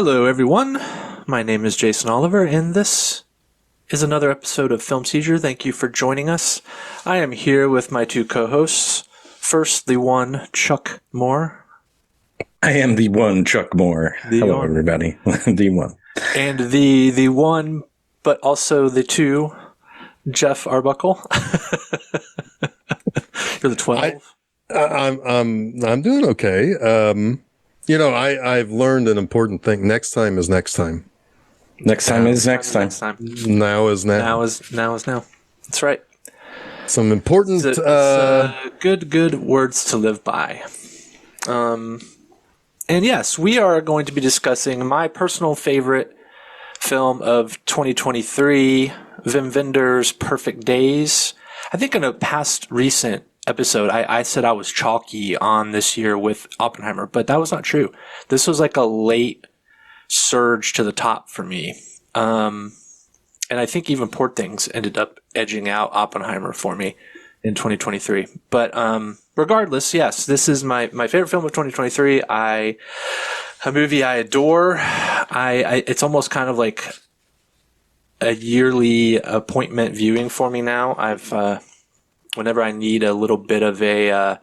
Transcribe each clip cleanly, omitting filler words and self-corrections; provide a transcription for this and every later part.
Hello, everyone. My name is Jason Oliver, and this is another episode of Film Seizure. Thank you for joining us. I am here with my two co-hosts. First, the one, Chuck Moore. I am the one, Chuck Moore. Hello, everybody. The one. And the one, but also the two, Jeff Arbuckle. You're the 12. I'm doing okay. I've learned an important thing. Next time is next time. Next time is next time. Now is now. Now is now. That's right. Some important good words to live by. And yes, we are going to be discussing my personal favorite film of 2023, Wim Wenders' Perfect Days. I think in a past recent episode, I said I was chalky on this year with Oppenheimer, but that was not true. This was like a late surge to the top for me. And I think even Poor Things ended up edging out Oppenheimer for me in 2023. But regardless, yes, this is my favorite film of 2023. A movie I adore. It's almost kind of like a yearly appointment viewing for me now. Whenever I need a little bit of a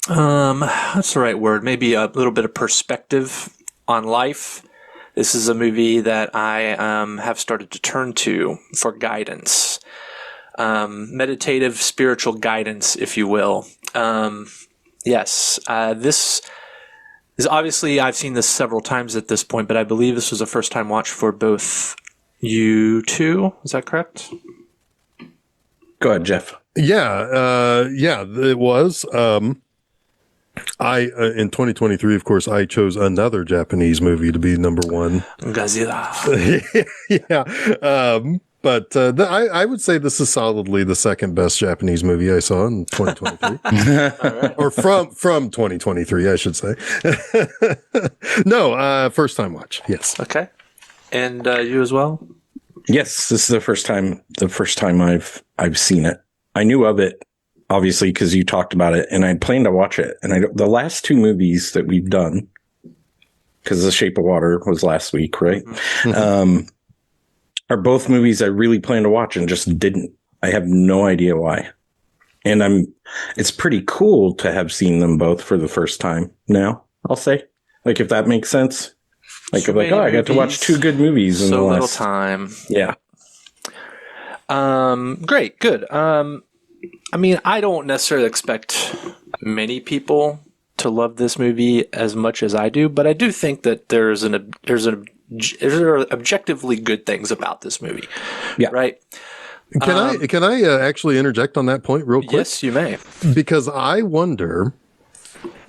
what's the right word? Maybe a little bit of perspective on life. This is a movie that I have started to turn to for guidance. Meditative, spiritual guidance, if you will. Yes, this is obviously, I've seen this several times at this point, but I believe this was a first-time watch for both you two. Is that correct? Go ahead, Jeff. Yeah, it was. In 2023, of course, I chose another Japanese movie to be number one. Godzilla. Yeah. But I would say this is solidly the second best Japanese movie I saw in 2023. Right. Or from 2023, I should say. No, first time watch. Yes. Okay. And you as well? Yes, this is the first time I've seen it. I knew of it, obviously, because you talked about it, and I planned to watch it. And the last two movies that we've done, because The Shape of Water was last week, right? Mm-hmm. Are both movies I really planned to watch and just didn't. I have no idea why. And it's pretty cool to have seen them both for the first time now, I'll say. Like, if that makes sense. Like, I got to watch two good movies in the last... little time. Yeah. Great, good. I mean, I don't necessarily expect many people to love this movie as much as I do, but I do there are objectively good things about this movie. Yeah. Right? Can I actually interject on that point real quick? Yes, you may. Because I wonder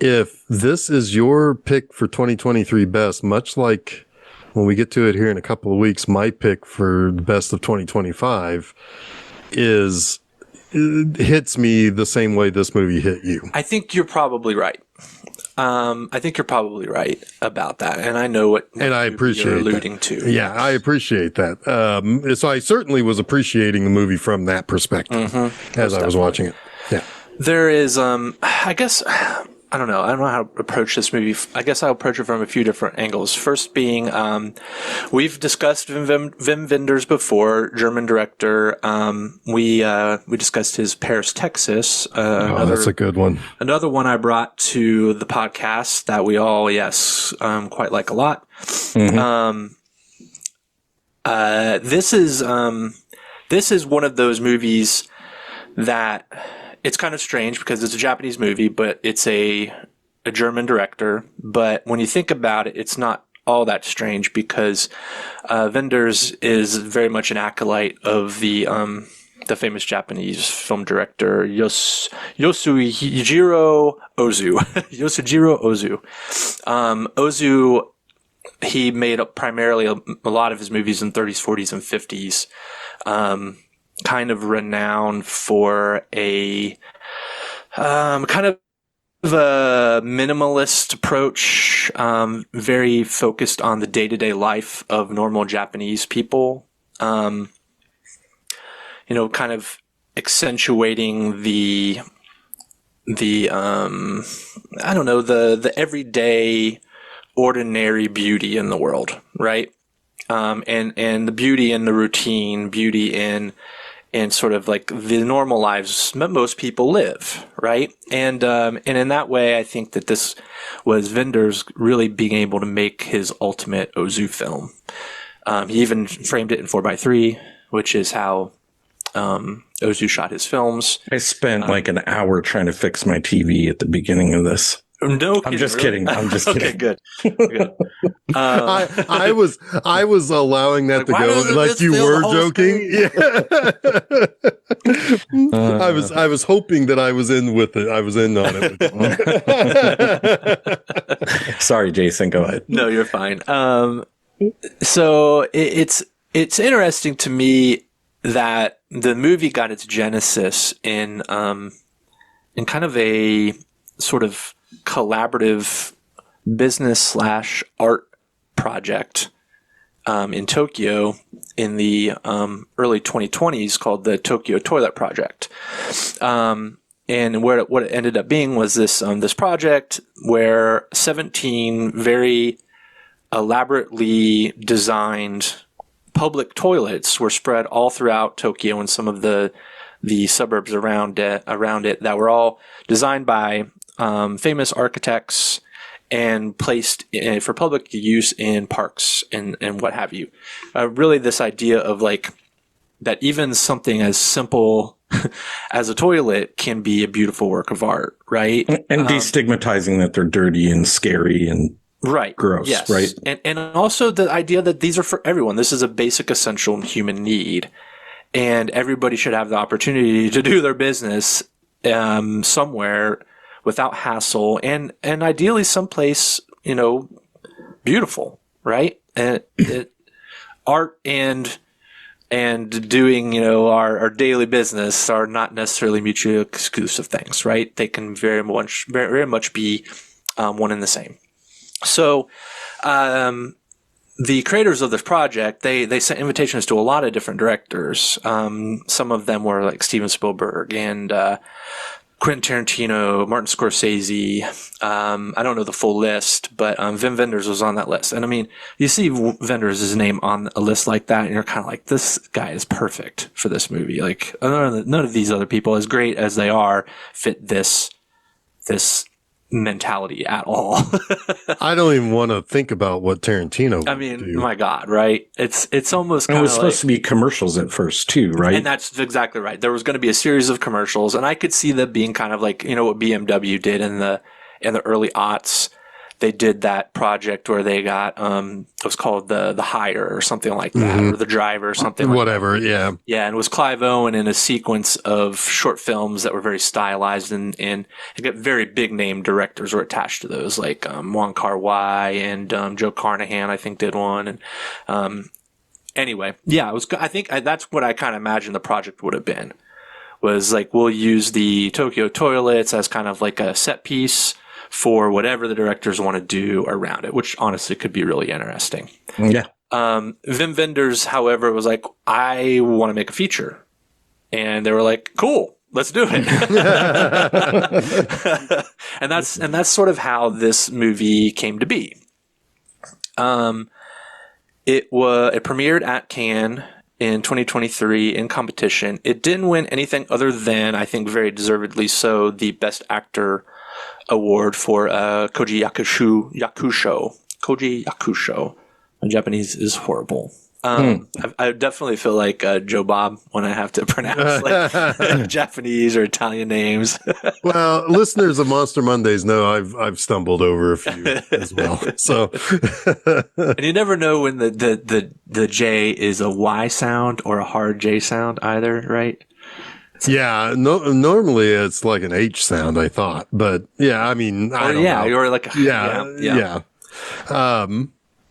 if this is your pick for 2023 best, much like when we get to it here in a couple of weeks, my pick for the best of 2025 hits me the same way this movie hit you. I think you're probably right. I think you're probably right about that, and I know what I appreciate you're alluding to. Yeah, I appreciate that. So I certainly was appreciating the movie from that perspective as I was watching it. Yeah, there is. I guess I don't know how to approach this movie. I guess I'll approach it from a few different angles. First being, we've discussed Wim Wenders before, German director. We discussed his Paris, Texas. That's a good one. Another one I brought to the podcast that we all, quite like a lot. Mm-hmm. This is one of those movies that it's kind of strange because it's a Japanese movie, but it's a German director. But when you think about it, it's not all that strange because Wenders is very much an acolyte of the famous Japanese film director Yosujiro Ozu. Yosujiro Ozu. Ozu, he made up primarily a lot of his movies in 30s, 40s, and 50s. Kind of renowned for a kind of a minimalist approach, very focused on the day-to-day life of normal Japanese people. Kind of accentuating the everyday ordinary beauty in the world, right? And the beauty in the routine, beauty in sort of like the normal lives that most people live, right? And in that way, I think that this was Wenders really being able to make his ultimate Ozu film. He even framed it in 4:3, which is how Ozu shot his films. I spent like an hour trying to fix my TV at the beginning of this. No, I'm just kidding. I'm just kidding. Okay, good. Good. I was allowing that to why go doesn't like this you fill the were whole joking. Yeah. I was hoping that I was in with it. I was in on it. Sorry, Jason. Go ahead. No, you're fine. So it's interesting to me that the movie got its genesis in kind of a sort of collaborative business / art project in Tokyo in the early 2020s called the Tokyo Toilet Project. And what it ended up being was this project where 17 very elaborately designed public toilets were spread all throughout Tokyo and some of the suburbs around it that were all designed by famous architects and placed for public use in parks and what have you. Really, this idea of like that even something as simple as a toilet can be a beautiful work of art, right? And destigmatizing that they're dirty and scary and right, gross, yes. right? And also the idea that these are for everyone. This is a basic, essential human need, and everybody should have the opportunity to do their business somewhere without hassle, and ideally someplace, beautiful, right? And art and doing, our daily business are not necessarily mutually exclusive things, right? They can very much be one and the same. So, the creators of this project, they sent invitations to a lot of different directors. Some of them were like Steven Spielberg and Quentin Tarantino, Martin Scorsese. I don't know the full list, but Wim Wenders was on that list. And I mean, you see Wenders' name on a list like that, and you're kind of like, this guy is perfect for this movie. Like, none of these other people, as great as they are, fit this mentality at all. I don't even want to think about what Tarantino would do. My God, right? It's almost kind it of was supposed to be commercials at first too, right? And that's exactly right. There was going to be a series of commercials, and I could see them being kind of like, what BMW did in the early aughts. They did that project where they got it was called the Hire or something like that, or the Driver or something like whatever, that. yeah. Yeah, and it was Clive Owen in a sequence of short films that were very stylized, and they got very big name directors were attached to those, like Wong Kar-wai and Joe Carnahan, I think, did one. And anyway, yeah, I think that's what I kind of imagined the project would have been. Was like, we'll use the Tokyo toilets as kind of like a set piece for whatever the directors want to do around it, which honestly could be really interesting. Yeah. Wim Wenders, however, was like, I want to make a feature. And they were like, cool, let's do it. and that's sort of how this movie came to be. It premiered at Cannes in 2023 in competition. It didn't win anything other than, I think very deservedly so, the Best Actor award for Koji Yakusho. Koji Yakusho. My Japanese is horrible. I definitely feel like Joe Bob when I have to pronounce like Japanese or Italian names. Well, listeners of Monster Mondays know I've stumbled over a few as well. So, and you never know when the J is a Y sound or a hard J sound either, right? Yeah, normally it's like an H sound, I thought, but yeah, I mean, I don't know. You're like yeah.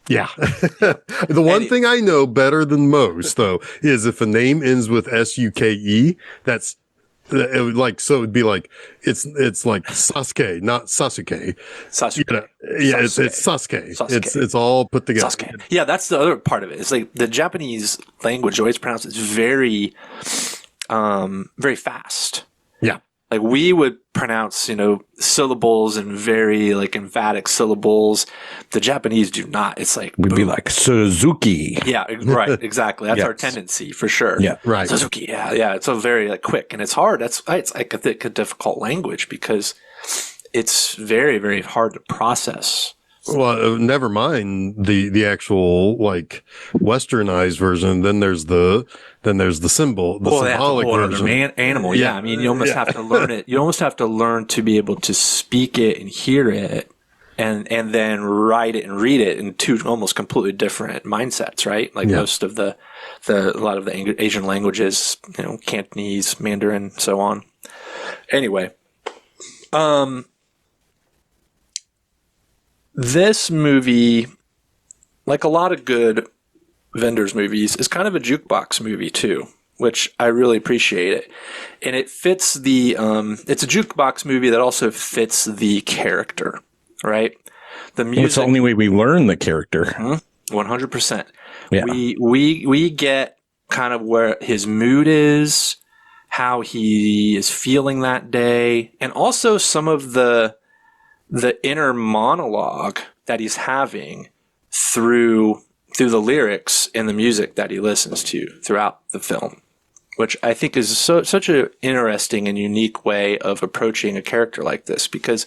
The one thing I know better than most, though, is if a name ends with SUKE, that's it would like, so it'd be like it's like Sasuke, not Sasuke. Sasuke. It's Sasuke. Sasuke. It's all put together. Sasuke. Yeah, that's the other part of it. It's like the Japanese language, the way it's pronounced, is very very fast. Yeah. Like we would pronounce, syllables and very like emphatic syllables. The Japanese do not. It's like We'd be like Suzuki. yeah, right, exactly. That's Yes. our tendency for sure. Yeah, right. Suzuki. Yeah. It's a very like quick, and it's hard. It's like a difficult language because it's very, very hard to process. Well, never mind the actual like westernized version. Then there's the symbol, the symbolic version. Animal. Yeah. I mean, you almost have to learn it. You almost have to learn to be able to speak it and hear it, and then write it and read it in two almost completely different mindsets, right? Like most of a lot of the Asian languages, Cantonese, Mandarin, so on. Anyway, this movie, like a lot of good Wenders movies, is kind of a jukebox movie too, which I really appreciate it. And it fits it's a jukebox movie that also fits the character, right? The music. It's the only way we learn the character. 100%. Yeah. We get kind of where his mood is, how he is feeling that day, and also some of the inner monologue that he's having through the lyrics and the music that he listens to throughout the film, which I think is such an interesting and unique way of approaching a character like this, because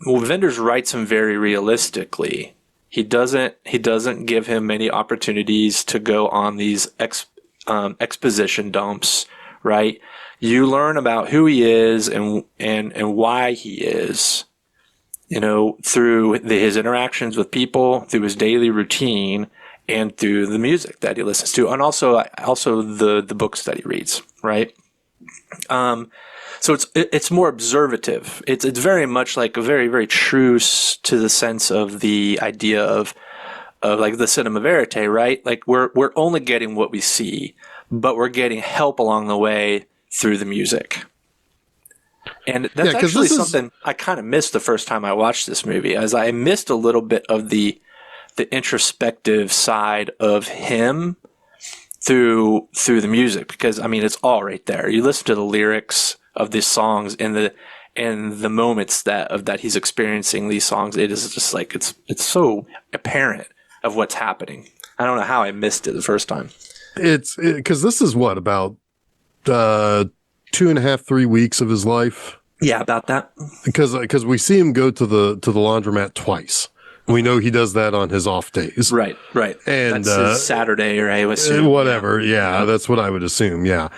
Wenders writes him very realistically. He doesn't give him many opportunities to go on these exposition dumps, right? You learn about who he is and why he is, through his interactions with people, through his daily routine, and through the music that he listens to, and also the books that he reads, right? So it's more observative. It's very much like a very, very true to the sense of the idea of like the cinema verite, right? Like we're only getting what we see, but we're getting help along the way through the music. And that's actually something I kind of missed the first time I watched this movie, as I missed a little bit of the introspective side of him through the music, because I mean it's all right there. You listen to the lyrics of these songs and the moments that he's experiencing these songs. It is just like it's so apparent of what's happening. I don't know how I missed it the first time. It's because this is what, about 2.5, 3 weeks of his life. Yeah, about that. Because we see him go to the laundromat twice. We know he does that on his off days. Right. And that's his Saturday, or I assume. Whatever. Yeah, that's what I would assume. Yeah.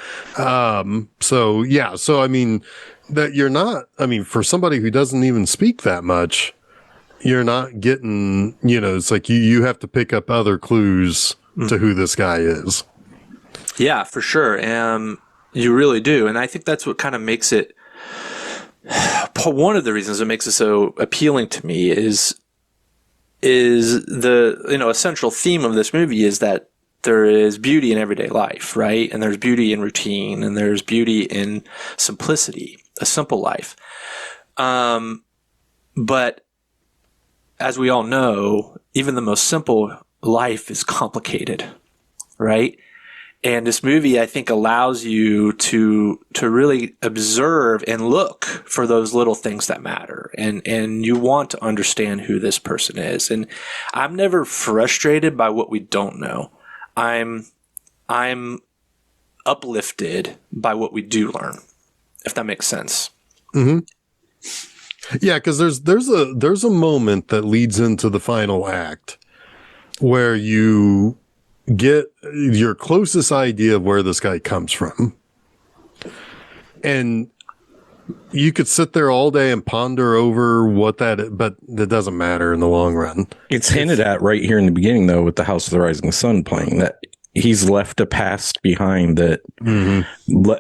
So I mean, that you're not, I mean, for somebody who doesn't even speak that much, you're not getting, it's like you have to pick up other clues to who this guy is. Yeah, for sure. You really do. And I think that's what kind of makes it, one of the reasons it makes it so appealing to me is the, a central theme of this movie is that there is beauty in everyday life, right? And there's beauty in routine, and there's beauty in simplicity, a simple life. But as we all know, even the most simple life is complicated, right? And this movie, I think, allows you to really observe and look for those little things that matter. And you want to understand who this person is. And I'm never frustrated by what we don't know. I'm uplifted by what we do learn, if that makes sense. Mm-hmm. Yeah, because there's a moment that leads into the final act where you get your closest idea of where this guy comes from. And you could sit there all day and ponder over what that is, but that doesn't matter in the long run. It's hinted at right here in the beginning, though, with the House of the Rising Sun playing, that he's left a past behind that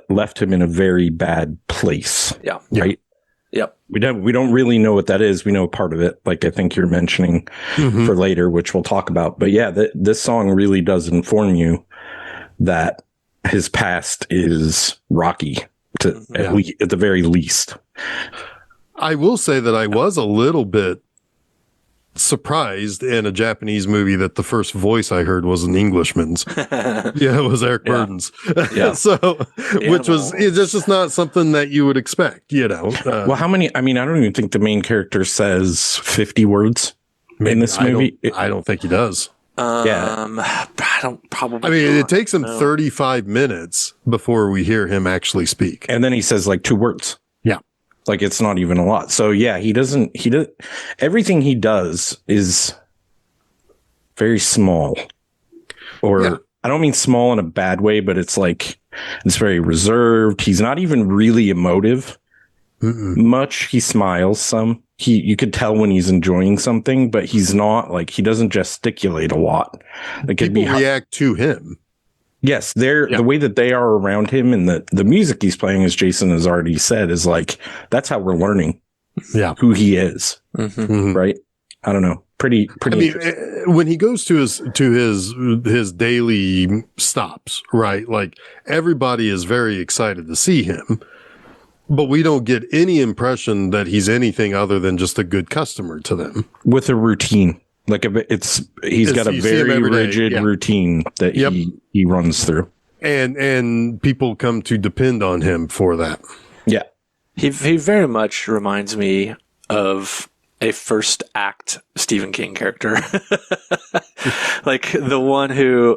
left him in a very bad place. Yeah. Right. Yep. We don't really know what that is. We know part of it, like I think you're mentioning for later, which we'll talk about. But yeah, this song really does inform you that his past is rocky, at the very least. I will say that I was a little bit surprised in a Japanese movie that the first voice I heard was an Englishman's. Yeah, it was Eric Burden's. Yeah. So, which was, it's just not something that you would expect, you know. Well, how many? I mean, I don't even think the main character says 50 words in this movie. I don't think he does. I don't probably. I mean, it takes him 35 minutes before we hear him actually speak. And then he says like 2 words. Yeah. Like it's not even a lot. So yeah, he does, everything he does is very small. Or I don't mean small in a bad way, but it's like, it's very reserved. He's not even really emotive much. He smiles some. You could tell when he's enjoying something, but he's not like, he doesn't gesticulate a lot. Like people react to him. Yes, the way that they are around him and the music he's playing, as Jason has already said, is like, that's how we're learning who he is. Right? I don't know. Pretty. I mean, when he goes to his daily stops, right? Like everybody is very excited to see him, but we don't get any impression that he's anything other than just a good customer to them. With a routine. Like he's got a very rigid routine that he runs through. And people come to depend on him for that. Yeah. He very much reminds me of a first act Stephen King character. Like the one who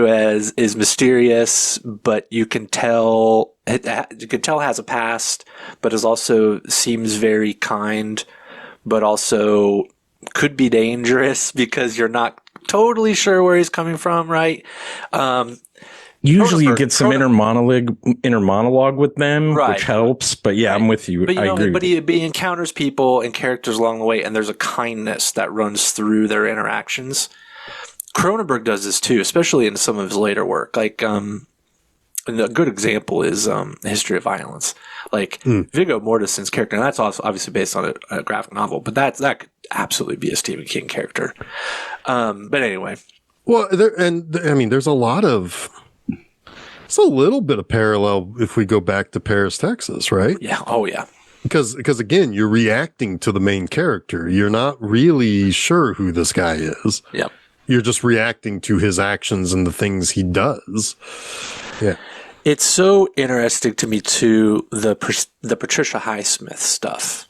is mysterious, but you can tell has a past, but is also seems very kind, but also could be dangerous because you're not totally sure where he's coming from, right? Usually you get some inner monologue with them, which helps. But I'm with you. But, I agree. But he encounters people and characters along the way, and there's a kindness that runs through their interactions. Cronenberg does this too, especially in some of his later work. Like, and a good example is History of Violence. Like Viggo Mortensen's character, and that's also obviously based on a graphic novel, but that could absolutely be a Stephen King character. But anyway, well, there's a lot of. It's a little bit of parallel if we go back to Paris, Texas, right? Yeah. Oh, yeah. Because again, you're reacting to the main character. You're not really sure who this guy is. Yeah. You're just reacting to his actions and the things he does. Yeah. It's so interesting to me too, the Patricia Highsmith stuff,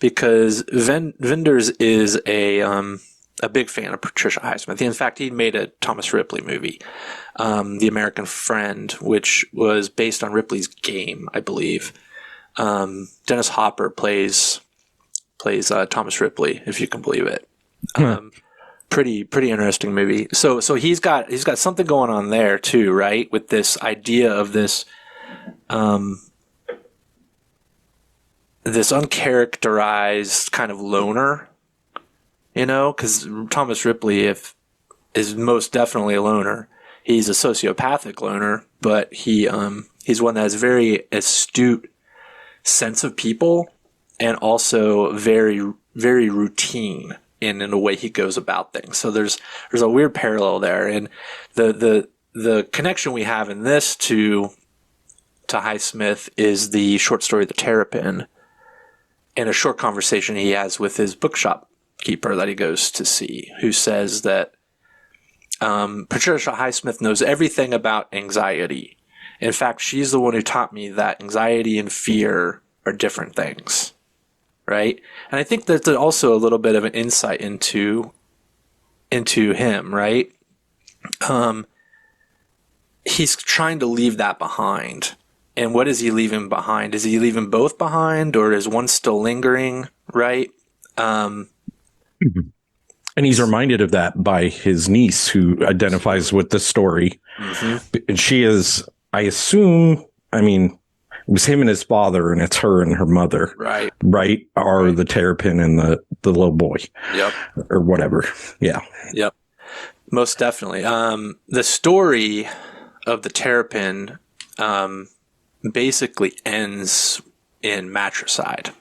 because Wenders is a big fan of Patricia Highsmith. In fact, he made a Thomas Ripley movie, The American Friend, which was based on Ripley's game, I believe. Dennis Hopper plays Thomas Ripley, if you can believe it. Pretty interesting movie. So he's got something going on there too, right? With this idea of this this uncharacterized kind of loner. You know, because Thomas Ripley is most definitely a loner. He's a sociopathic loner, but he's one that has very astute sense of people and also very, very routine in the way he goes about things. So there's a weird parallel there, and the connection we have in this to Highsmith is the short story The Terrapin, and a short conversation he has with his bookshop keeper that he goes to see, who says that Patricia Highsmith knows everything about anxiety. In fact, she's the one who taught me that anxiety and fear are different things, right? And I think that's also a little bit of an insight into him, right? He's trying to leave that behind. And what is he leaving behind? Is he leaving both behind, or is one still lingering, right? And he's reminded of that by his niece, who identifies with the story. And she is, I assume, it was him and his father, and it's her and her mother. Right. Are the Terrapin and the little boy. Yep. Or whatever. Yeah. Yep. Most definitely. The story of the Terrapin basically ends in matricide.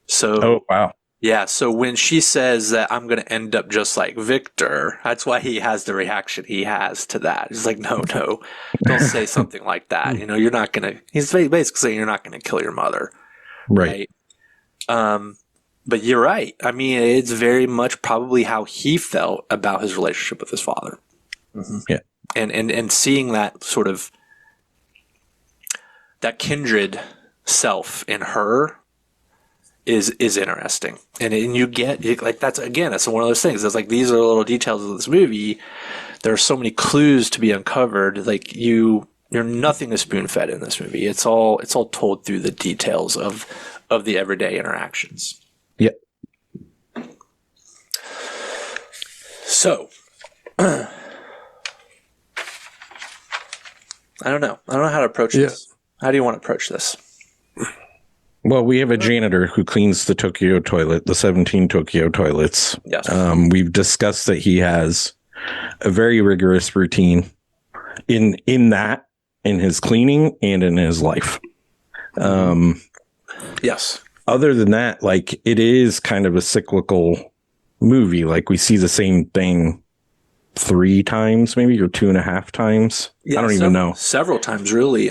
So. Oh, wow. Yeah, so when she says that I'm going to end up just like Victor, that's why he has the reaction he has to that. He's like, no, don't say something like that. You know, you're not going to, he's basically saying you're not going to kill your mother. Right. But you're right. I mean, it's very much probably how he felt about his relationship with his father. Mm-hmm. Yeah. And seeing that sort of that kindred self in her is interesting. And you get like that's one of those things. It's like these are little details of this movie. There are so many clues to be uncovered. Like you're nothing is spoon fed in this movie. It's all told through the details of the everyday interactions. Yeah. So I don't know how to approach this. How do you want to approach this? Well, we have a janitor who cleans the Tokyo toilet, the 17 Tokyo toilets. Yes. We've discussed that he has a very rigorous routine in his cleaning and in his life. Yes. Other than that, like it is kind of a cyclical movie. Like we see the same thing 3 times, maybe, or 2.5 times. Yeah, I don't even know. Several times, really.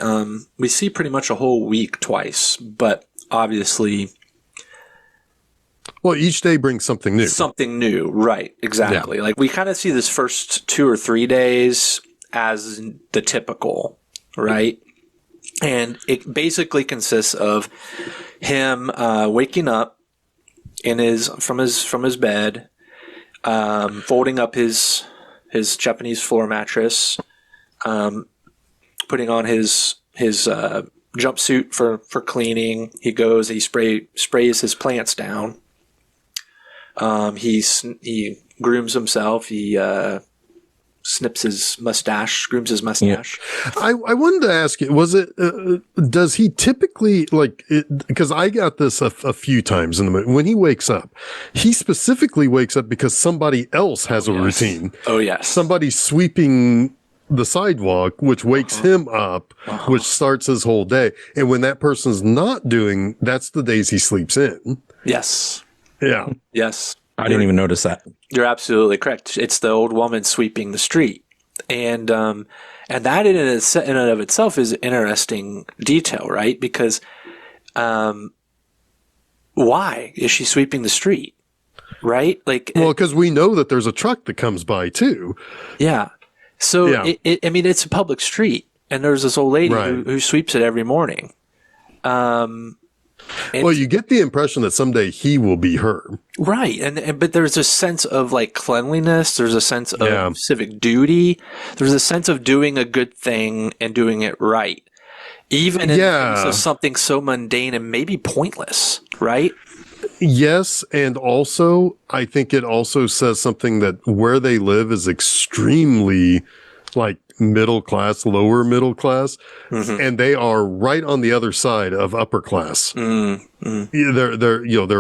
We see pretty much a whole week twice, but obviously, well, each day brings something new. Something new, right? Exactly. Yeah. Like we kind of see this first 2 or 3 days as the typical, right? And it basically consists of him waking up from his bed, folding up his Japanese floor mattress, putting on his jumpsuit for cleaning. He goes, he sprays his plants down. He grooms himself. He grooms his mustache. Yeah. I wanted to ask you, was it, does he typically because I got this a few times in the movie, when he wakes up, he specifically wakes up because somebody else has a routine. Oh, yes. Somebody's sweeping the sidewalk, which wakes him up, which starts his whole day. And when that person's not doing, that's the days he sleeps in. Yes. Yeah. Yes. I didn't even notice that. You're absolutely correct. It's the old woman sweeping the street. And that in and of itself is an interesting detail, right? Because why is she sweeping the street? Right? Like, well, because we know that there's a truck that comes by too. Yeah. So, yeah. It's a public street, and there's this old lady who sweeps it every morning. Well, you get the impression that someday he will be her. Right. But there's a sense of like cleanliness. There's a sense of civic duty. There's a sense of doing a good thing and doing it right. Even in the face of something so mundane and maybe pointless, right? Yes. And also, I think it also says something that where they live is extremely like middle class, lower middle class, and they are right on the other side of upper class. They're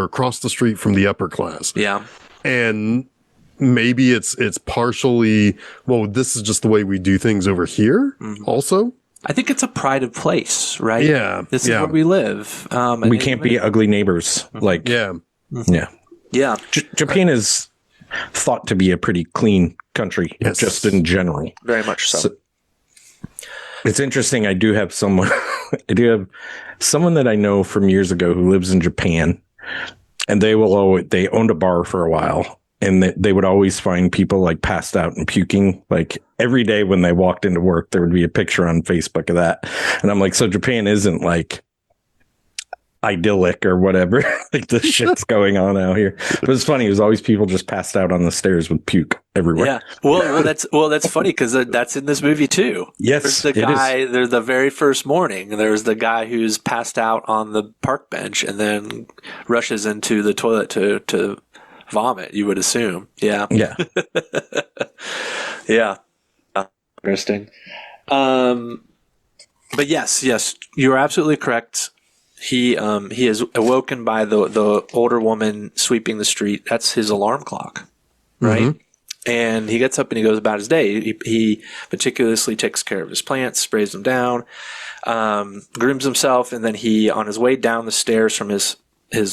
across the street from the upper class. Yeah. And maybe it's partially, well, this is just the way we do things over here also. I think it's a pride of place, right? Yeah. This is where we live. We can't be ugly neighbors. Like, yeah. Japan is thought to be a pretty clean country, just in general. Very much so. It's interesting. I do have someone that I know from years ago who lives in Japan, and they owned a bar for a while, and they would always find people like passed out and puking. Like every day when they walked into work, there would be a picture on Facebook of that. And I'm like, so Japan isn't like idyllic or whatever. Like the shit's going on out here. But it's funny. There's always people just passed out on the stairs with puke everywhere. Yeah. Well, that's funny because that's in this movie too. Yes. There's the guy. There's the very first morning. There's the guy who's passed out on the park bench and then rushes into the toilet to vomit. You would assume. Yeah. Yeah. Yeah. Interesting. But yes, you're absolutely correct. He is awoken by the older woman sweeping the street. That's his alarm clock, right? And he gets up and he goes about his day. He meticulously takes care of his plants, sprays them down, grooms himself, and then he, on his way down the stairs from his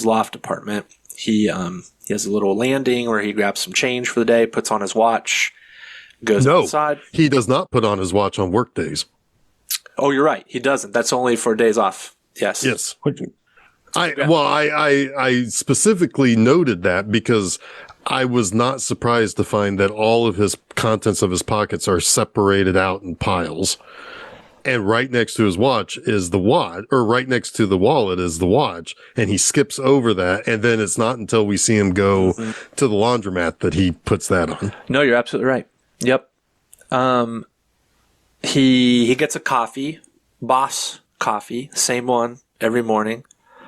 loft apartment, he has a little landing where he grabs some change for the day, puts on his watch, goes outside. He does not put on his watch on work days. Oh, you're right. He doesn't. That's only for days off. Yes. I specifically noted that because I was not surprised to find that all of his contents of his pockets are separated out in piles. And right next to his watch is the watch, or right next to the wallet is the watch. And he skips over that. And then it's not until we see him go to the laundromat that he puts that on. No, you're absolutely right. Yep. He gets a coffee, Boss coffee, same one every morning.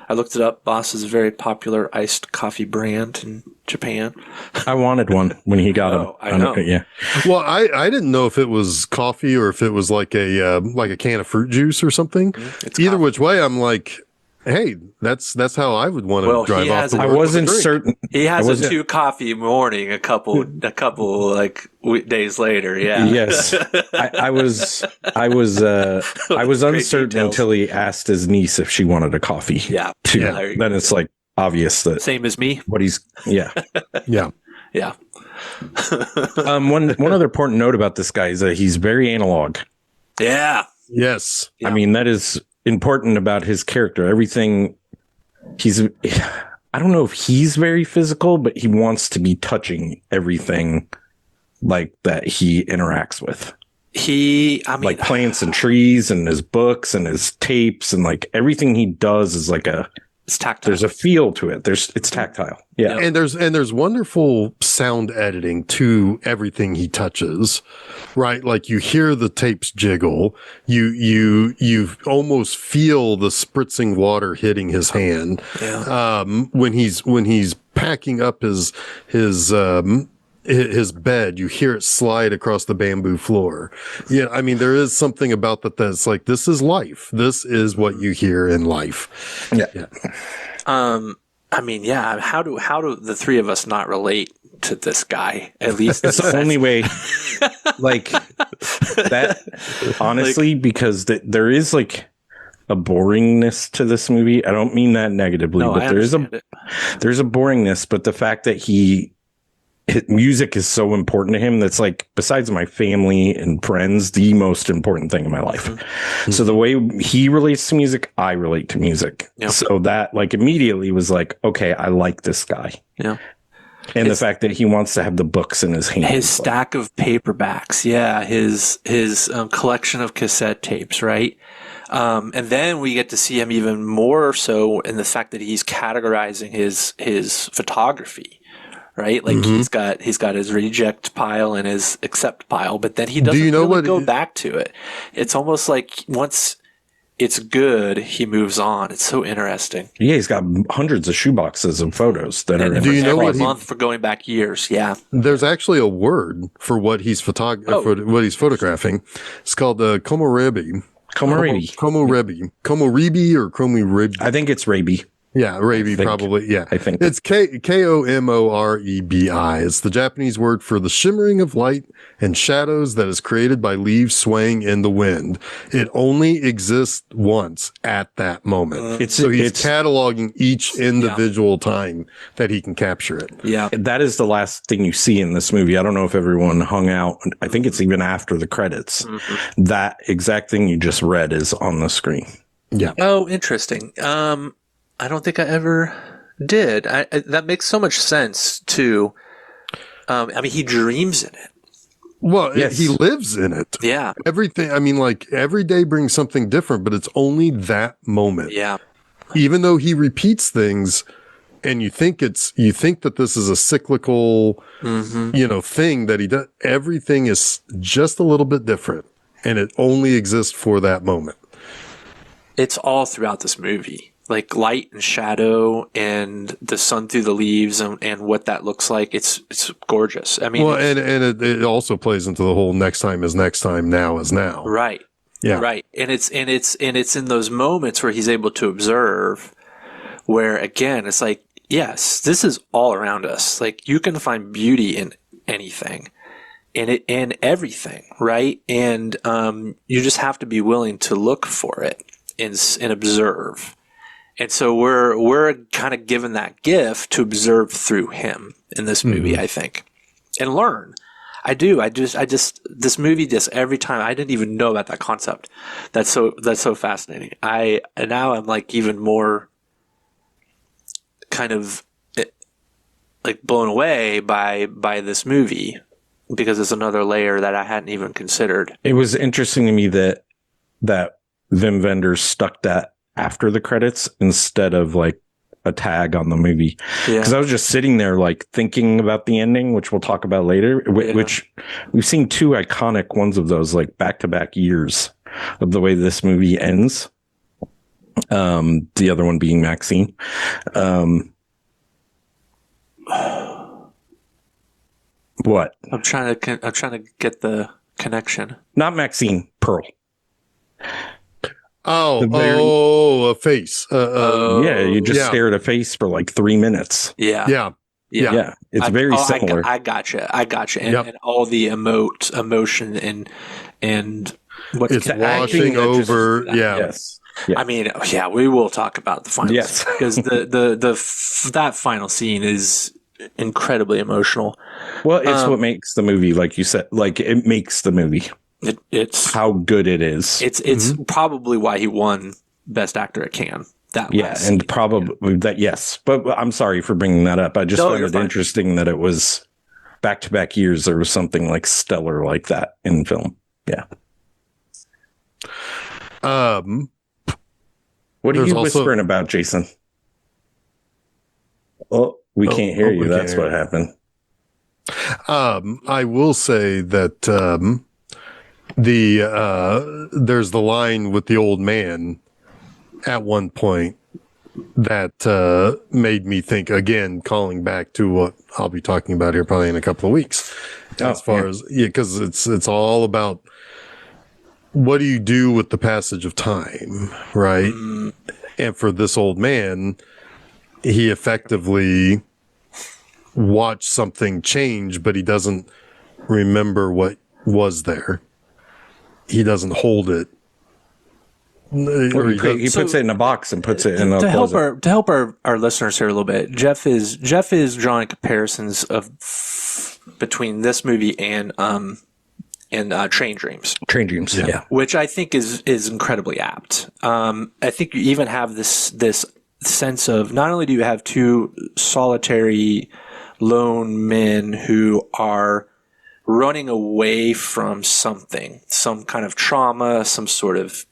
I looked it up. Boss is a very popular iced coffee brand in Japan. I wanted one when he got them. I know. Yeah. Well, I didn't know if it was coffee or if it was like a can of fruit juice or something. It's Either coffee. which way, I'm like, hey, that's how I would want to drive off. I wasn't certain. He has a 2 coffee morning a couple like days later. Yeah. Yes. I was uncertain details. until he asked his niece if she wanted a coffee. Yeah. Too. Yeah, there you Then it's like obvious that Same as me. what he's Yeah. Yeah. one other important note about this guy is that he's very analog. Yeah. Yes. Yeah. I mean, that is important about his character. Everything I don't know if he's very physical, but he wants to be touching everything like that he interacts with. Like plants and trees and his books and his tapes and like everything he does is like it's tactile. there's a feel to it. It's tactile. Yeah. And there's wonderful sound editing to everything he touches, right? Like you hear the tapes jiggle, you almost feel the spritzing water hitting his hand. Yeah. When he's packing up his bed, you hear it slide across the bamboo floor. Yeah, I mean, there is something about that's like, this is life. This is what you hear in life. Yeah. I mean, yeah. How do the three of us not relate to this guy? At least That's the only way. Like that, honestly, because there is like a boringness to this movie. I don't mean that negatively, but there's a boringness. But the fact that his music is so important to him, that's like, besides my family and friends, the most important thing in my life. Mm-hmm. So the way he relates to music, I relate to music. Yep. So that like immediately was like, okay, I like this guy. Yeah. And the fact that he wants to have the books in his hand. His stack of paperbacks. Yeah. His collection of cassette tapes. Right. And then we get to see him even more so in the fact that he's categorizing his photography. Right, like he's got his reject pile and his accept pile, but then he doesn't go back to it. It's almost like once it's good, he moves on. It's so interesting. Yeah, he's got hundreds of shoeboxes of photos that are. Do you know every month for going back years? Yeah, there's actually a word for what he's for what he's photographing. It's called komorebi. Komorebi or komorebi. I think it's Rabi. Yeah, Rabi probably. Yeah, I think it's Komorebi. It's the Japanese word for the shimmering of light and shadows that is created by leaves swaying in the wind. It only exists once at that moment. So he's cataloging each individual time that he can capture it. Yeah, that is the last thing you see in this movie. I don't know if everyone hung out. I think it's even after the credits. Mm-hmm. That exact thing you just read is on the screen. Yeah. Oh, interesting. I don't think I ever did. That makes so much sense too. I mean, he dreams in it. Well, yes. He lives in it. Yeah. Everything. I mean, like every day brings something different, but it's only that moment. Yeah. Even though he repeats things, and you think that this is a cyclical, thing that he does. Everything is just a little bit different, and it only exists for that moment. It's all throughout this movie. Like light and shadow and the sun through the leaves and what that looks like. It's gorgeous. I mean, well, and it also plays into the whole next time is next time, now is now. Right. Yeah. Right. And it's in those moments where he's able to observe where again, it's like, yes, this is all around us. Like you can find beauty in anything, in everything. Right. And, you just have to be willing to look for it and observe. And so we're kind of given that gift to observe through him in this movie, I think, and learn. I do. This movie just every time I didn't even know about that concept. That's so fascinating. Now I'm like even more kind of like blown away by this movie because it's another layer that I hadn't even considered. It was interesting to me that Wim Wenders stuck that after the credits instead of like a tag on the movie. Because I was just sitting there like thinking about the ending, which we'll talk about later, which we've seen two iconic ones of those like back-to-back years of the way this movie ends. The other one being Maxine. What? I'm trying to get the connection. Not Maxine, Pearl. A face. Yeah, you just stare at a face for like 3 minutes. Yeah. It's very similar. I gotcha. And all the emotion and what it's washing over. Yes. I mean, we will talk about the final Yes. scene because that final scene is incredibly emotional. Well, it's what makes the movie, like you said, like it makes the movie. It's how good it is. It's probably why he won Best Actor at Cannes. And probably that. Yes, but I'm sorry for bringing that up. I just found it interesting that it was back-to-back years. There was something like stellar like that in film. Yeah. What are you whispering about, Jason? Oh, we can't hear you. That's what happened. I will say that there's the line with the old man at one point that made me think, again, calling back to what I'll be talking about here probably in a couple of weeks, because it's all about what do you do with the passage of time, right? And for this old man, he effectively watched something change, but he doesn't remember what was there. He doesn't hold it. He puts it in a box and puts it in a closet. To help our listeners here a little bit, Jeff is drawing comparisons between this movie and Train Dreams. Train Dreams, yeah. Which I think is incredibly apt. I think you even have this sense of not only do you have two solitary lone men who are running away from something, some kind of trauma, some sort of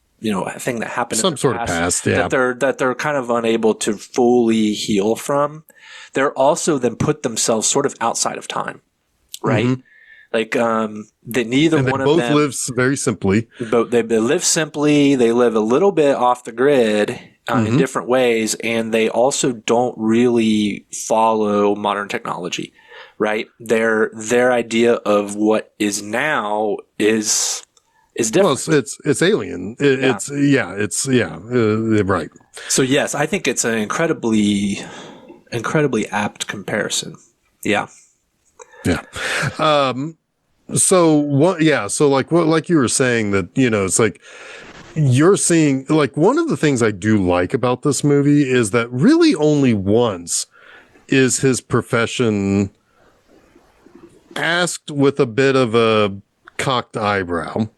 thing that happened some in the sort past, of past, that they're kind of unable to fully heal from. They're also then put themselves sort of outside of time, right? Mm-hmm. Like that neither and one of them them lives very simply. But they live simply. They live a little bit off the grid in different ways, and they also don't really follow modern technology, right? Their idea of what is now is different. Well, it's alien. It's right. So yes, I think it's an incredibly apt comparison. Yeah. Yeah. So what? Yeah. So like you were saying that it's like you're seeing like one of the things I do like about this movie is that really only once is his profession asked with a bit of a cocked eyebrow.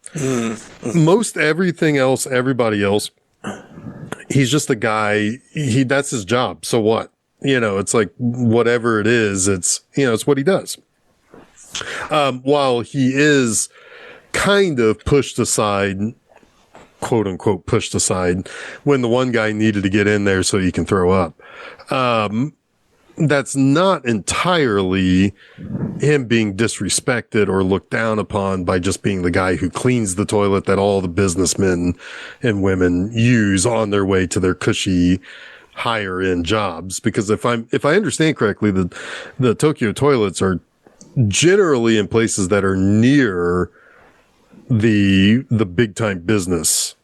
Most everything else, everybody else, he's just a guy. That's his job. So what? It's like whatever it is, it's what he does. While he is kind of pushed aside, quote unquote, pushed aside when the one guy needed to get in there so he can throw up. That's not entirely him being disrespected or looked down upon by just being the guy who cleans the toilet that all the businessmen and women use on their way to their cushy higher end jobs. Because if I understand correctly, the Tokyo toilets are generally in places that are near the big time business,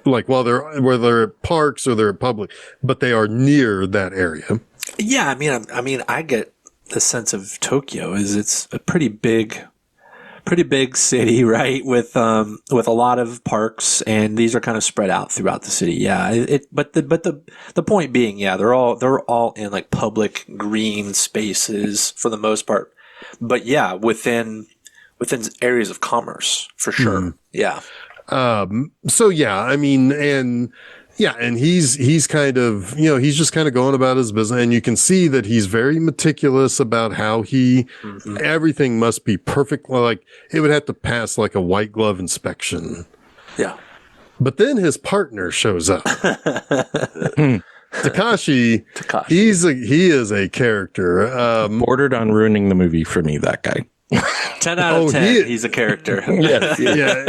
like whether they're at parks or they're at public, but they are near that area. Yeah, I mean, I get the sense of Tokyo is it's a pretty big city, right? With a lot of parks, and these are kind of spread out throughout the city. Yeah, but the point being, yeah, they're all in like public green spaces for the most part. But yeah, within areas of commerce for sure. Yeah. So yeah, I mean, and Yeah, and he's kind of, he's just kind of going about his business, and you can see that he's very meticulous about how everything must be perfect. Like it would have to pass like a white glove inspection. Yeah. But then his partner shows up. Takashi, he is a character. Bordered on ruining the movie for me, that guy. 10 out of 10. He's a character. Yes. Yeah.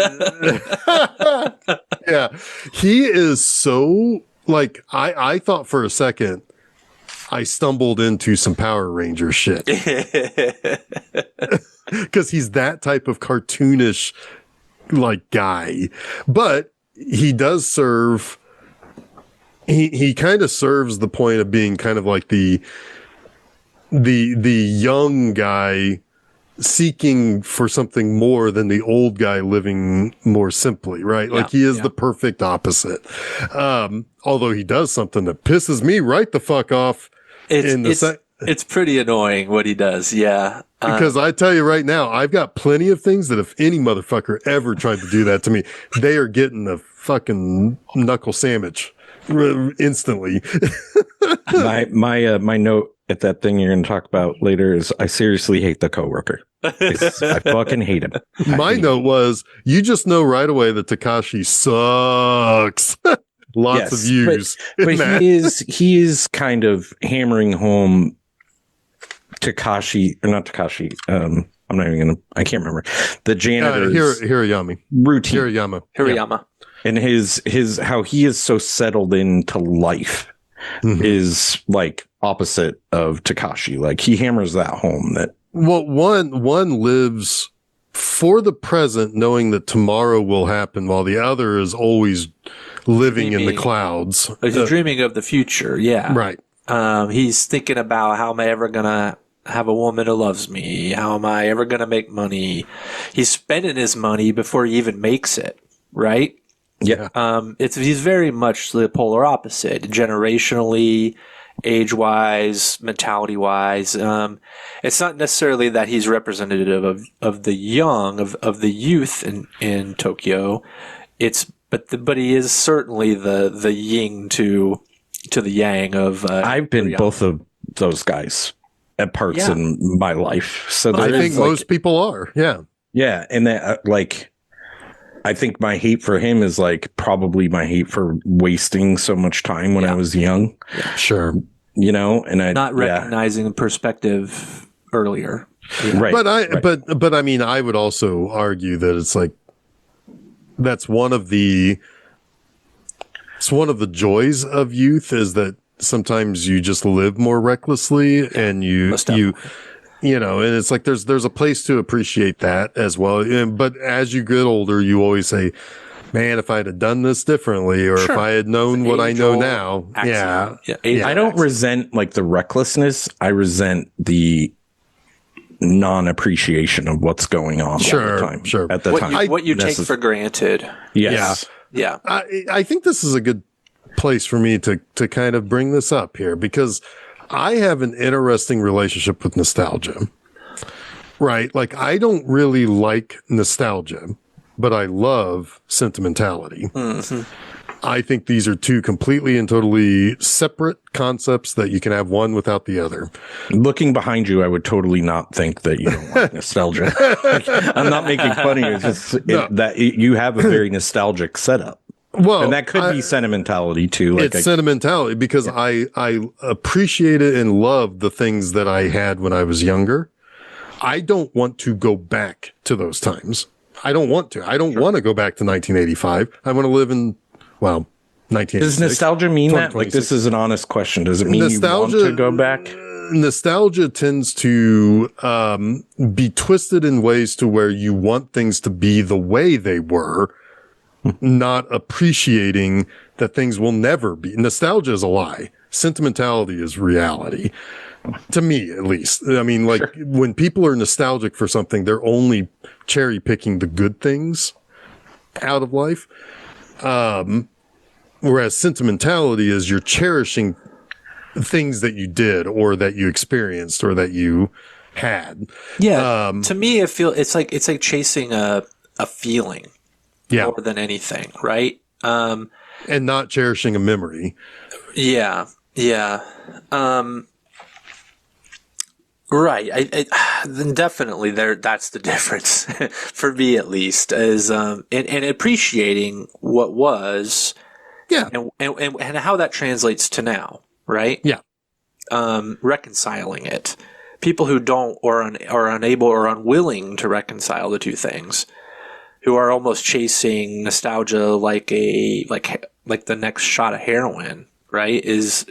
Yeah. He is so like, I thought for a second I stumbled into some Power Ranger shit. Cause he's that type of cartoonish like guy, but he does serve, he kind of serves the point of being kind of like the young guy seeking for something more than the old guy living more simply, right? Yeah, like he is the perfect opposite. Although he does something that pisses me right the fuck off. It's pretty annoying what he does. Yeah. Because I tell you right now, I've got plenty of things that if any motherfucker ever tried to do that to me, they are getting a fucking knuckle sandwich instantly. My note at that thing you're going to talk about later is I seriously hate the coworker. I fucking hate him. My note was you just know right away that Takashi sucks. Lots of views. But he is kind of hammering home Takashi, or not Takashi. I'm not even going to, I can't remember. The janitor's Hirayama. routine. Hirayama. Yeah. And his how he is so settled into life is like opposite of Takashi. Like he hammers that home that one lives for the present knowing that tomorrow will happen while the other is always living in the clouds. He's dreaming of the future. Yeah. Right. He's thinking about how am I ever going to have a woman who loves me? How am I ever going to make money? He's spending his money before he even makes it. Right. Yeah. He's very much the polar opposite, generationally, age-wise, mentality-wise. It's not necessarily that he's representative of the young, of the youth in Tokyo. But he is certainly the yin to the yang of. I've been both of those guys at parts in my life, so I think most people are. Yeah. Yeah, and that I think my hate for him is like probably my hate for wasting so much time when I was young. Yeah. Sure. And I not recognizing the perspective earlier. Yeah. Right. But I mean, I would also argue that it's like, that's one of the joys of youth is that sometimes you just live more recklessly and and it's like there's a place to appreciate that as well. But as you get older, you always say, man, if I'd have done this differently or if I had known what I know now. I don't resent like the recklessness. I resent the non-appreciation of what's going on at the time. What you take for granted. Yes. Yeah. I think this is a good place for me to kind of bring this up here because I have an interesting relationship with nostalgia, right? Like I don't really like nostalgia, but I love sentimentality. Mm-hmm. I think these are two completely and totally separate concepts that you can have one without the other. Looking behind you, I would totally not think that you don't like nostalgia. I'm not making fun of you. It's just that you have a very nostalgic setup. Well, and that could be sentimentality too. Like it's sentimentality because I appreciate it and love the things that I had when I was younger. I don't want to go back to those times. I don't want to. I don't want to go back to 1985. I want to live in, 1986. Does nostalgia mean that? Like, this is an honest question. Does it mean nostalgia, you want to go back? Nostalgia tends to be twisted in ways to where you want things to be the way they were, not appreciating that things will never be. Nostalgia is a lie. Sentimentality is reality. To me, at least. I mean, like when people are nostalgic for something, they're only cherry picking the good things out of life. Whereas sentimentality is you're cherishing things that you did or that you experienced or that you had. Yeah. To me, it's like chasing a feeling more than anything. Right. And not cherishing a memory. Yeah. Right. Then definitely that's the difference for me, at least, is and appreciating what was, Yeah. and how that translates to now, right? Yeah. Reconciling it. People who don't or are unable or unwilling to reconcile the two things, who are almost chasing nostalgia like the next shot of heroin. Right?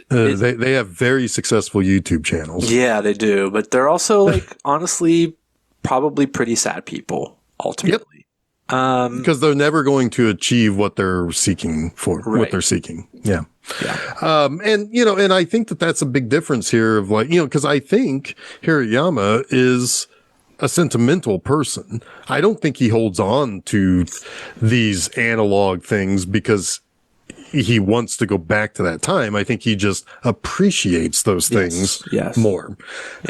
They have very successful YouTube channels. Yeah, they do. But they're also, like, honestly, probably pretty sad people, ultimately. Yep. Because they're never going to achieve what they're seeking for, what they're seeking. Yeah. And I think that's a big difference here of, like, because I think Hirayama is a sentimental person. I don't think he holds on to these analog things because he wants to go back to that time. I think he just appreciates those things more.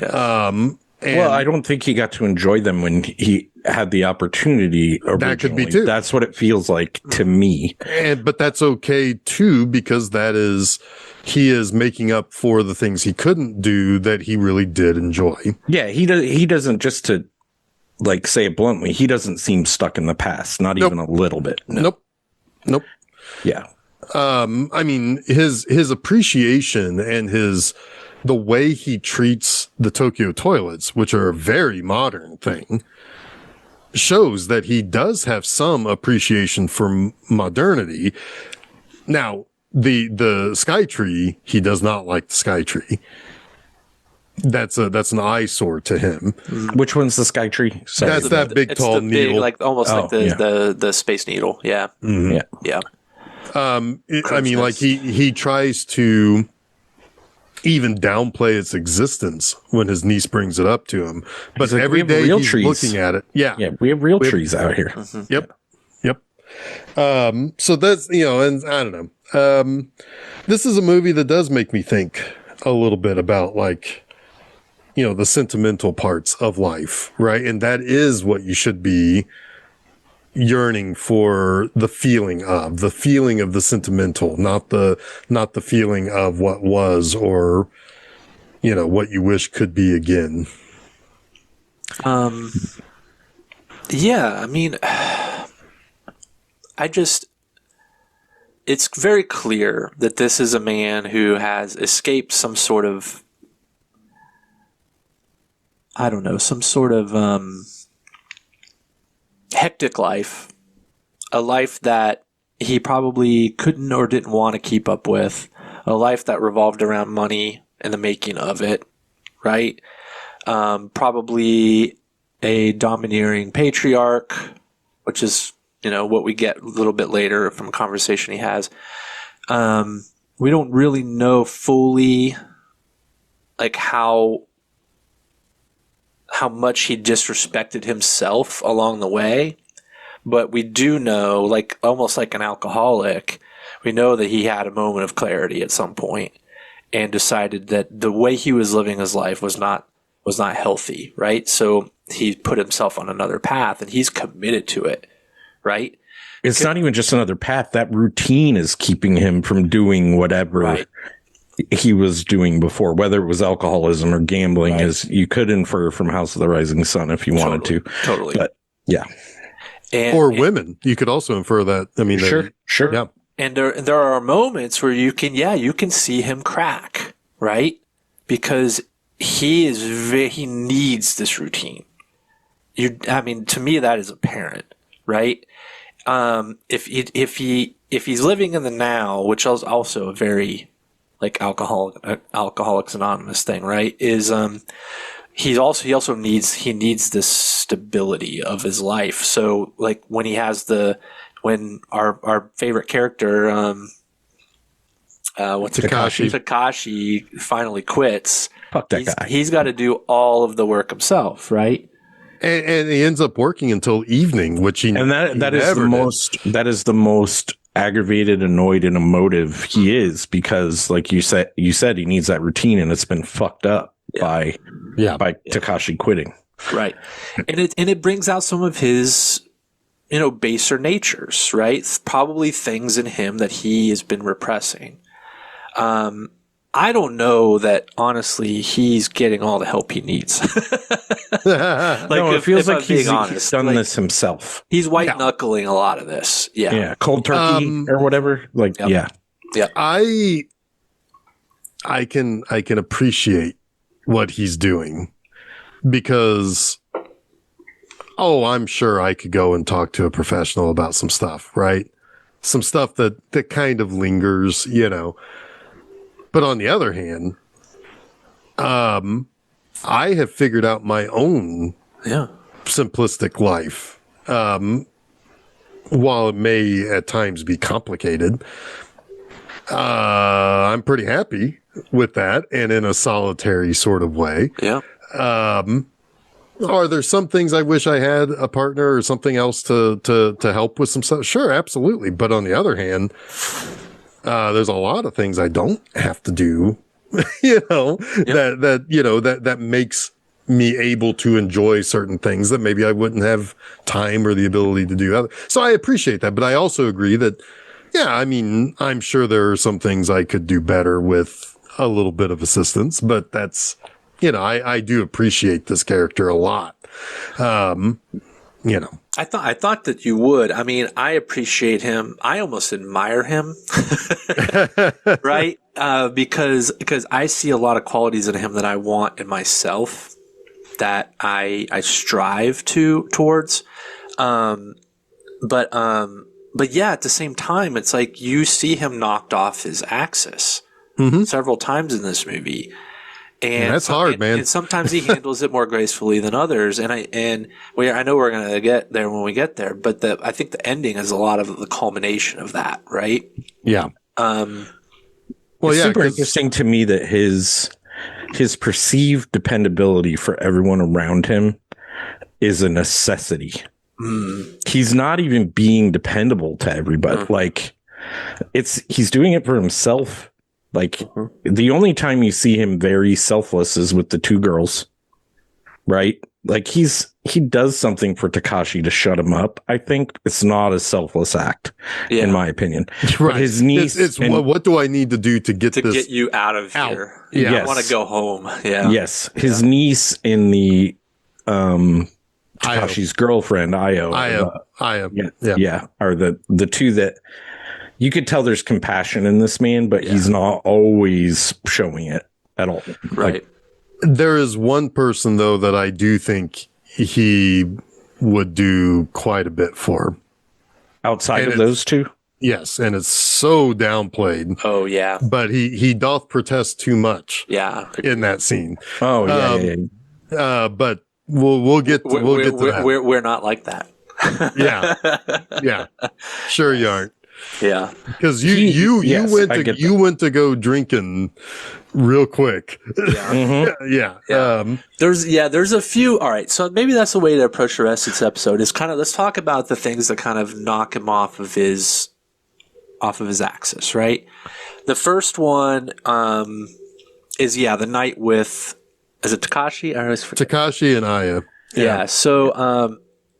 Yes. Well, I don't think he got to enjoy them when he had the opportunity originally. That could be too. That's what it feels like to me. But that's okay too, because he is making up for the things he couldn't do that he really did enjoy. Yeah, he doesn't, just to, like, say it bluntly, he doesn't seem stuck in the past, not even a little bit. No. Nope. Yeah. I mean, his appreciation and the way he treats the Tokyo toilets, which are a very modern thing, shows that he does have some appreciation for modernity. Now, the Sky Tree, he does not like the Sky Tree. That's an eyesore to him. Which one's the Sky Tree? Sorry. That's that big, tall needle. Like the Space Needle. Yeah. Mm-hmm. Yeah. I mean, like he tries to even downplay its existence when his niece brings it up to him. But like, every day he's trees. Looking at it. Yeah. Yeah. We have real trees out here. Mm-hmm. Yep. So that's, and I don't know. This is a movie that does make me think a little bit about, like, the sentimental parts of life, right? And that is what you should be yearning for, the feeling of the sentimental, not the feeling of what was, or what you wish could be again. Yeah, I mean, it's very clear that this is a man who has escaped some sort of, I don't know, some sort of hectic life, a life that he probably couldn't or didn't want to keep up with, a life that revolved around money and the making of it, right? Probably a domineering patriarch, which is, what we get a little bit later from a conversation he has. We don't really know fully, like, how much he disrespected himself along the way, but we do know, like, almost like an alcoholic, we know that he had a moment of clarity at some point and decided that the way he was living his life was not healthy, right? So he put himself on another path, and he's committed to it, right? It's not even just another path. That routine is keeping him from doing whatever he was doing before, whether it was alcoholism or gambling, as you could infer from House of the Rising Sun if you wanted to. Totally. But yeah. Or women. You could also infer that. I mean, sure. Yeah. And there are moments where you can see him crack, right? Because he needs this routine. To me, that is apparent, right? If he's living in the now, which is also a very, like, Alcoholics Anonymous thing, right? Is he also needs this stability of his life. So, like, when our favorite character, Takashi finally quits. Fuck that guy. He's got to do all of the work himself, right? And he ends up working until evening, which that is the most aggravated, annoyed, and emotive he is, because, like you said, he needs that routine, and it's been fucked up by Takashi quitting. Right. And it brings out some of his baser natures, right? Probably things in him that he has been repressing. I don't know that, honestly, he's getting all the help he needs. No, it feels like he's done like, this himself. He's white knuckling a lot of this. Yeah. Yeah. Cold turkey or whatever. Like, Yep. yeah. I can appreciate what he's doing because, I'm sure I could go and talk to a professional about some stuff, right? Some stuff that kind of lingers, But on the other hand, I have figured out my own simplistic life. While it may at times be complicated, I'm pretty happy with that and in a solitary sort of way. Yeah. Are there some things I wish I had a partner or something else to help with some stuff? Sure, absolutely. But on the other hand, there's a lot of things I don't have to do, that makes me able to enjoy certain things that maybe I wouldn't have time or the ability to do. So I appreciate that. But I also agree that, I'm sure there are some things I could do better with a little bit of assistance, but that's, I do appreciate this character a lot. I thought that you would. I mean, I appreciate him. I almost admire him, right? Because I see a lot of qualities in him that I want in myself, that I strive towards. But yeah, at the same time, it's like you see him knocked off his axis several times in this movie. And that's hard, man. And sometimes he handles it more gracefully than others. And I know we're going to get there when we get there, but I think the ending is a lot of the culmination of that, right? Yeah. It's super interesting to me that his perceived dependability for everyone around him is a necessity. He's not even being dependable to everybody. Like he's doing it for himself. Like the only time you see him very selfless is with the two girls, right? Like he does something for Takashi to shut him up. I think it's not a selfless act, in my opinion. Right. But his niece, it's what do I need to do to get you out of here? Yeah. I want to go home. Yeah. Yes, his niece in the Takashi's girlfriend, Io. Yeah, are the two that. You could tell there's compassion in this man, but he's not always showing it at all. Right. Like, there is one person, though, that I do think he would do quite a bit for. Outside of those two? Yes, and it's so downplayed. Oh, yeah. But he doth protest too much in that scene. Oh, yeah. But we'll get to that. We're not like that. Yeah. Sure you aren't. Yeah, because you went to go drinking real quick. There's a few. All right, so maybe that's the way to approach the rest of this episode. Is kind of let's talk about the things that kind of knock him off of his axis. Right. The first one is the night with is it Takashi? Takashi and Aya. Yeah. So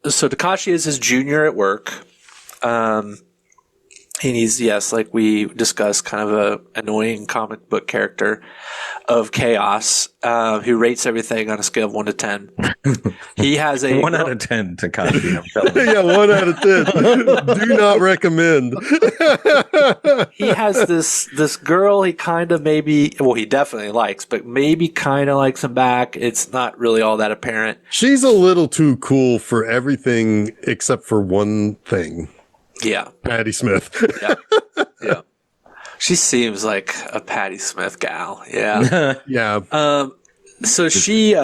Takashi is his junior at work. And he's, like we discussed, kind of a annoying comic book character of chaos who rates everything on a scale of 1 to 10. He has a 1 out of 10 Takashi. I'm telling you. 1 out of 10. Do not recommend. He has this girl he kind of he definitely likes, but maybe kind of likes him back. It's not really all that apparent. She's a little too cool for everything except for one thing. Yeah. Patti Smith. Yeah. She seems like a Patti Smith gal. Yeah. Yeah. So he's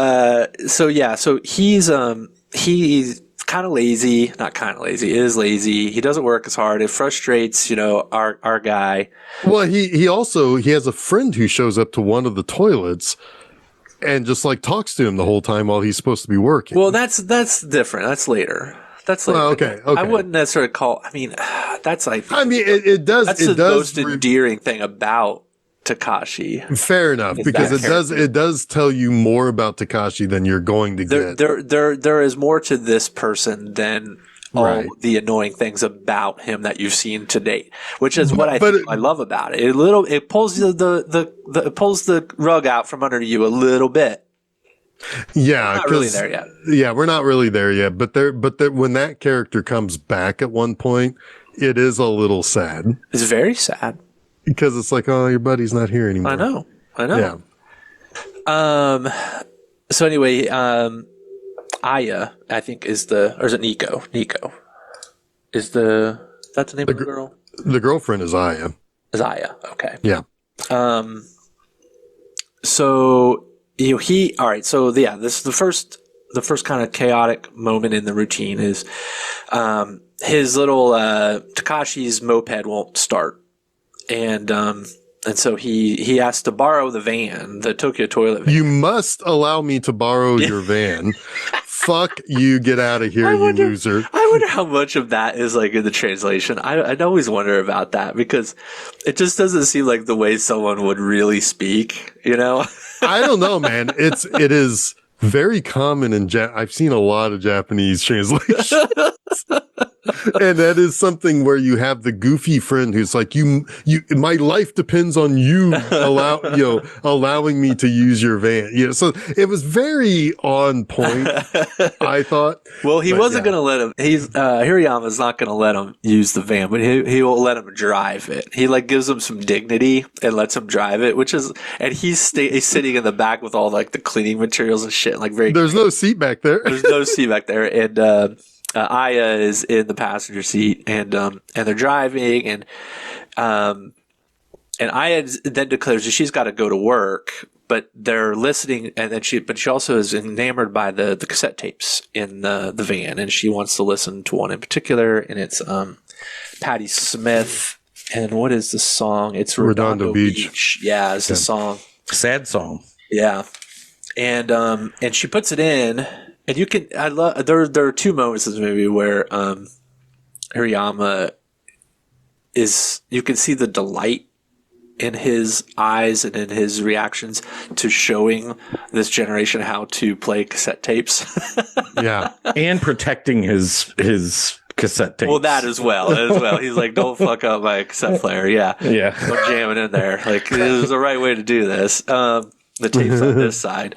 kind of lazy, not kind of lazy, is lazy. He doesn't work as hard. It frustrates, our guy. Well, he has a friend who shows up to one of the toilets and just talks to him the whole time while he's supposed to be working. Well, that's different. That's later. Okay. I wouldn't necessarily call. I mean, that's it does. That's the most endearing thing about Takashi. Fair enough, because it does tell you more about Takashi than you're going to get. There is more to this person than all Right. the annoying things about him that you've seen to date, which is what I love about it. It pulls it pulls the rug out from under you a little bit. Yeah, Not really there yet. Yeah, we're not really there yet. But when that character comes back at one point, it is a little sad It's very sad. because it's like, oh, your buddy's not here anymore. I know. Yeah. So anyway, Aya, I think or is it Nico? Nico is that's the name of the girl? The girlfriend is Aya. Is Aya? Okay. Yeah. So all right. So yeah, this is the first kind of chaotic moment in the routine is, his little Takashi's moped won't start, and so he has to borrow the van, the Tokyo toilet van. You must allow me to borrow your van. Fuck you, get out of here, you loser. I wonder how much of that is like in the translation. I'd always wonder about that because it just doesn't seem like the way someone would really speak, you know? I don't know, man. It is very common in I've seen a lot of Japanese translations. And that is something where you have the goofy friend who's like, my life depends on you allowing me to use your van. So it was very on point, I thought. Well, he wasn't going to let him. Hirayama's not going to let him use the van, but he will let him drive it. He like gives him some dignity and lets him drive it, and he's sitting in the back with all like the cleaning materials and shit. Like there's no seat back there. There's no seat back there. And, Aya is in the passenger seat, and they're driving, and Aya then declares that she's got to go to work, but they're listening, and then she also is enamored by the cassette tapes in the van, and she wants to listen to one in particular, and it's Patti Smith, and what is the song? It's Redondo Beach. Yeah, it's the song. Sad song. Yeah, and she puts it in. And there are two moments in this movie where Hirayama you can see the delight in his eyes and in his reactions to showing this generation how to play cassette tapes. Yeah. And protecting his cassette tapes. Well, that as well. He's like, don't fuck up my cassette player. Yeah. Yeah. Don't jam it in there. Like, there's the right way to do this. The tape's on this side.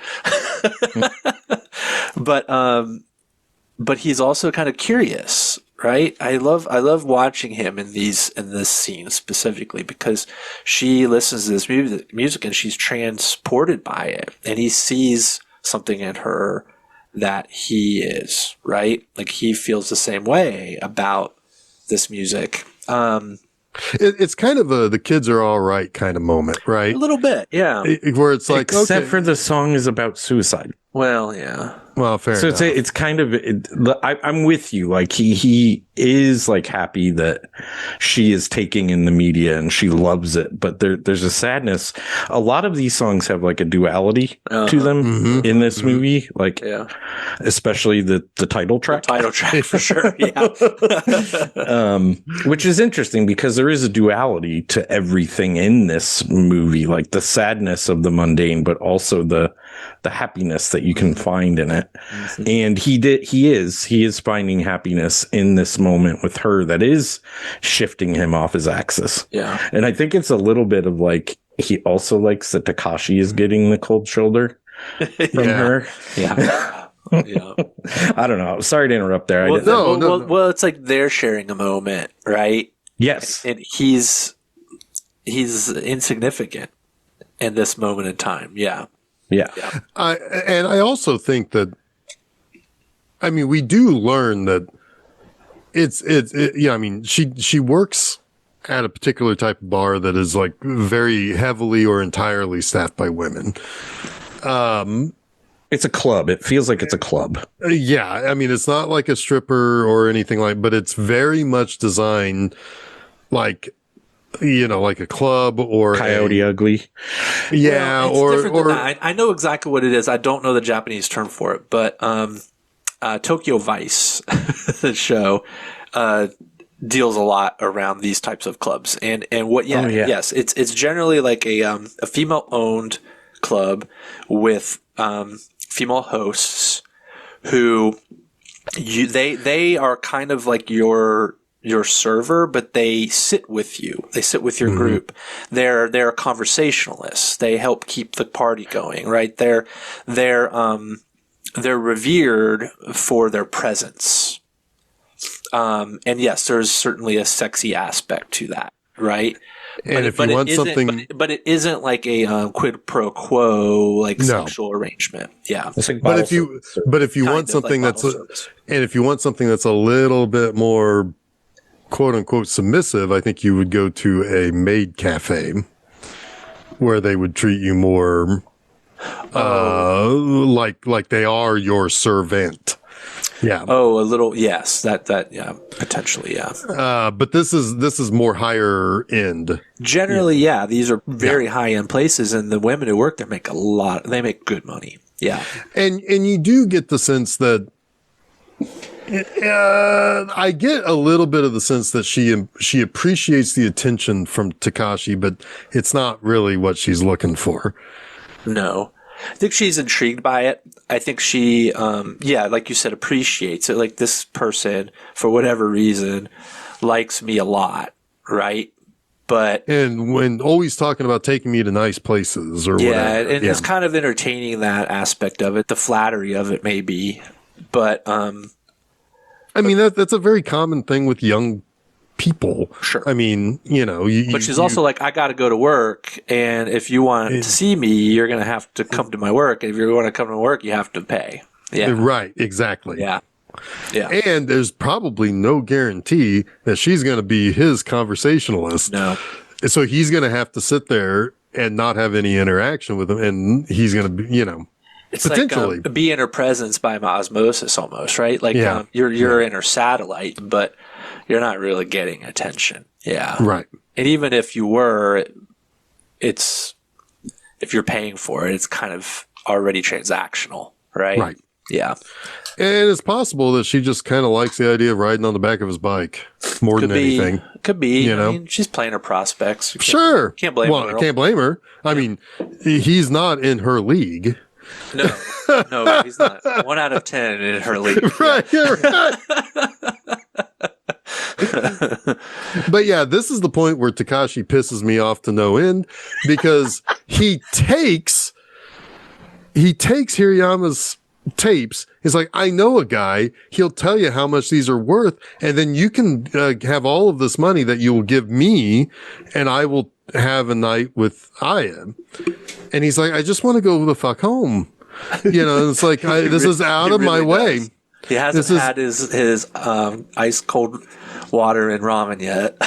But he's also kind of curious, right? I love watching him in this scene specifically because she listens to this music and she's transported by it, and he sees something in her that he is, right? Like he feels the same way about this music. It's kind of the kids are all right kind of moment, right? A little bit, yeah. Where it's like, except for the song is about suicide. Well, yeah. Well, fair enough. So it's kind of, I'm with you. Like he is like happy that she is taking in the media and she loves it, but there's a sadness. A lot of these songs have like a duality to them in this movie. Like, especially the title track. The title track for sure. Yeah. Which is interesting because there is a duality to everything in this movie, like the sadness of the mundane, but also the happiness that you can find in it. And he is finding happiness in this moment with her that is shifting him off his axis. Yeah. And I think it's a little bit of like, he also likes that Takashi is getting the cold shoulder from her. Yeah. Yeah. I don't know. Sorry to interrupt there. Well, well, it's like they're sharing a moment, right? Yes. And he's insignificant in this moment in time. Yeah. Yeah. And I also think that, I mean, we do learn that I mean, she works at a particular type of bar that is like very heavily or entirely staffed by women. It's a club. It feels like it's a club. Yeah. I mean, it's not like a stripper or anything but it's very much designed like, like a club or Coyote Ugly. Yeah. Well, I know exactly what it is. I don't know the Japanese term for it, but, Tokyo Vice, the show, deals a lot around these types of clubs. Yes, it's generally like a female owned club with, female hosts who They are kind of like your server, but they sit with you. They sit with your group. They're conversationalists. They help keep the party going, right? They're revered for their presence. And yes, there's certainly a sexy aspect to that, right? And if you want something, but it isn't like a quid pro quo, like No. sexual arrangement. Yeah. It's like but if you Kind want of something like that's, bottle service. and if you want something that's a little bit more quote unquote submissive, I think you would go to a maid cafe where they would treat you more, like they are your servant. Yeah. Oh, a little, yes, that, yeah, potentially, yeah. But this is more higher end. Generally, yeah, these are very high-end places, and the women who work there make they make good money. Yeah. And you do get the sense that, I get a little bit of the sense that she appreciates the attention from Takashi, but it's not really what she's looking for. No. I think she's intrigued by it. I think she, like you said, appreciates it. Like, this person, for whatever reason, likes me a lot, right? But And when always talking about taking me to nice places or whatever. and it's kind of entertaining, that aspect of it, the flattery of it, maybe. But I mean, that's a very common thing with young people. Sure. I mean, but she's also like, I got to go to work, and if you want to see me, you're going to have to come to my work. And if you want to come to work, you have to pay. Yeah. Right. Exactly. Yeah. Yeah. And there's probably no guarantee that she's going to be his conversationalist. No. So he's going to have to sit there and not have any interaction with him. And he's going to be, It's potentially like be in her presence by osmosis almost, right? Like you're in her satellite, but you're not really getting attention. Yeah. right. And even if you were, if you're paying for it, it's kind of already transactional, right? Right. Yeah. And it's possible that she just kind of likes the idea of riding on the back of his bike more than anything. Could be. You know? I mean, she's playing her prospects. Sure. Can't blame her. I can't blame her. I mean, he's not in her league. No, he's not. 1 out of 10 in her league. Right. Yeah, right. But yeah, this is the point where Takashi pisses me off to no end, because he takes Hirayama's tapes. He's like, I know a guy, he'll tell you how much these are worth, and then you can have all of this money that you will give me, and I will have a night with Aya. And he's like, I just want to go the fuck home. And it's like, this is out of my way. Does. He hasn't had his ice cold water and ramen yet.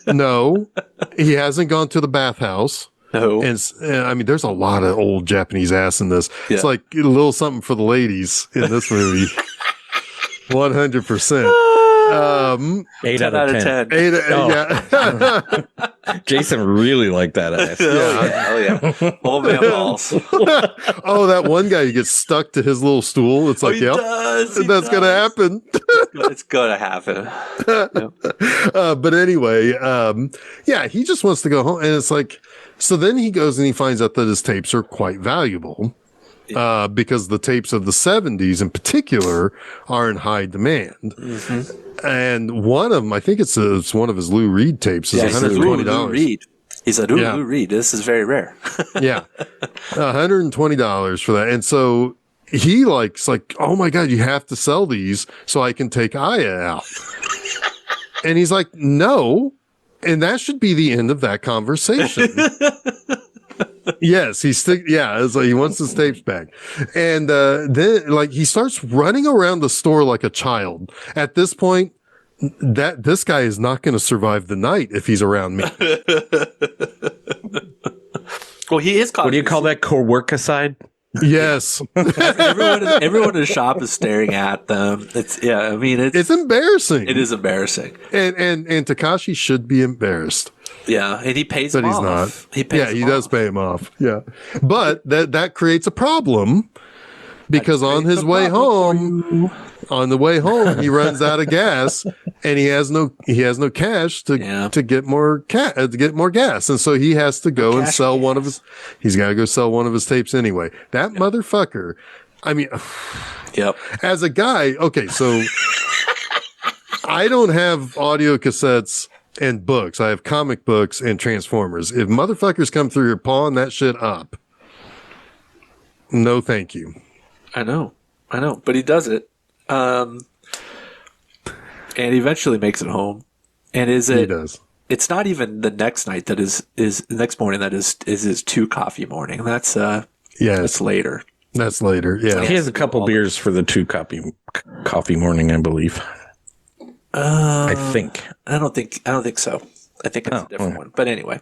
No, he hasn't gone to the bathhouse. No. And I mean, there's a lot of old Japanese ass in this. Yeah. It's like a little something for the ladies in this movie. 100%. 8 10 out of 10. Yeah. Jason really liked that ass. Oh yeah. Old man balls. Oh, that one guy who gets stuck to his little stool. It's like, He yep, does. that's going to happen. It's gonna happen. But anyway, he just wants to go home. And it's like, so then he goes and he finds out that his tapes are quite valuable. Because the tapes of the 70s in particular are in high demand. Mm-hmm. And one of them, I think it's one of his Lou Reed tapes, is $120. Lou Reed. He said, Lou Reed, this is very rare. Yeah. $120 for that. And so he likes, oh my God, you have to sell these so I can take Aya out. And he's like, no. And that should be the end of that conversation. Yes, so he wants his tapes back. And then he starts running around the store like a child. At this point, this guy is not going to survive the night if he's around me. Well, he is. What do you call that? Co-workicide? Yes. everyone in the shop is staring at them. It's embarrassing. It is embarrassing. And Takashi should be embarrassed. Yeah, and he pays him off. But he's not. He does pay him off. Yeah. But that creates a problem, because on his way home, he runs out of gas, and he has no cash to get more gas. And so he has to go and sell he's got to go sell one of his tapes anyway. That motherfucker, I mean, Yep. as a guy, okay, so I don't have audio cassettes and books. I have comic books and Transformers. If motherfuckers come through here pawing that shit up, no thank you. I know, but he does it, and he eventually makes it home. And He does. It's not even the next night that is the next morning that is his 2 coffee morning. That's later. That's later. Yeah. He has a couple beers for the 2 coffee morning, I believe. I think. I don't think so. I think it's a different one. But anyway,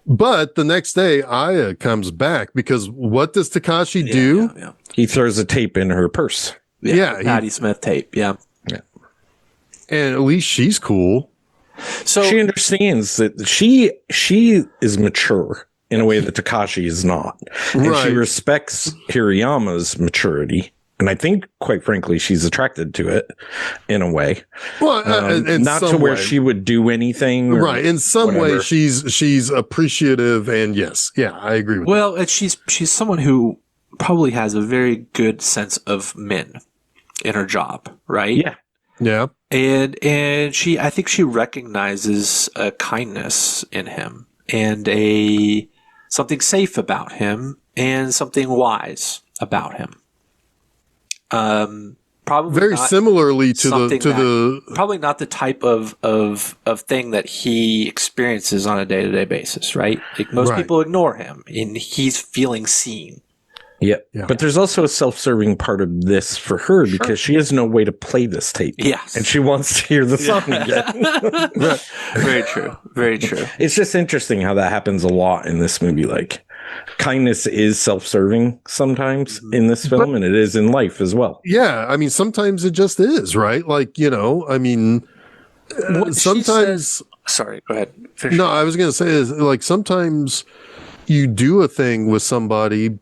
but the next day, Aya comes back because what does Takashi do? Yeah. He throws a tape in her purse. Yeah, Patti Smith tape. Yeah. And at least she's cool. So she understands that she is mature in a way that Takashi is not. And she respects Hirayama's maturity. And I think, quite frankly, she's attracted to it in a way. Well, not to where she would do anything. Right. In some way, she's appreciative. And yes. Yeah, I agree with that. Well, and she's someone who probably has a very good sense of men in her job, right? Yeah. Yeah. And I think she recognizes a kindness in him and something safe about him and something wise about him. Probably very similarly to probably not the type of thing that he experiences on a day-to-day basis, right? Like most people ignore him and he's feeling seen. Yep. Yeah. But there's also a self-serving part of this for her because she has no way to play this tape. Yes. And she wants to hear the song again. Very true. Very true. It's just interesting how that happens a lot in this movie. Like, kindness is self-serving sometimes in this film, and it is in life as well. Yeah. I mean, sometimes it just is, right? Like, I mean, sometimes. Sorry, go ahead. No, I was going to say is like sometimes you do a thing with somebody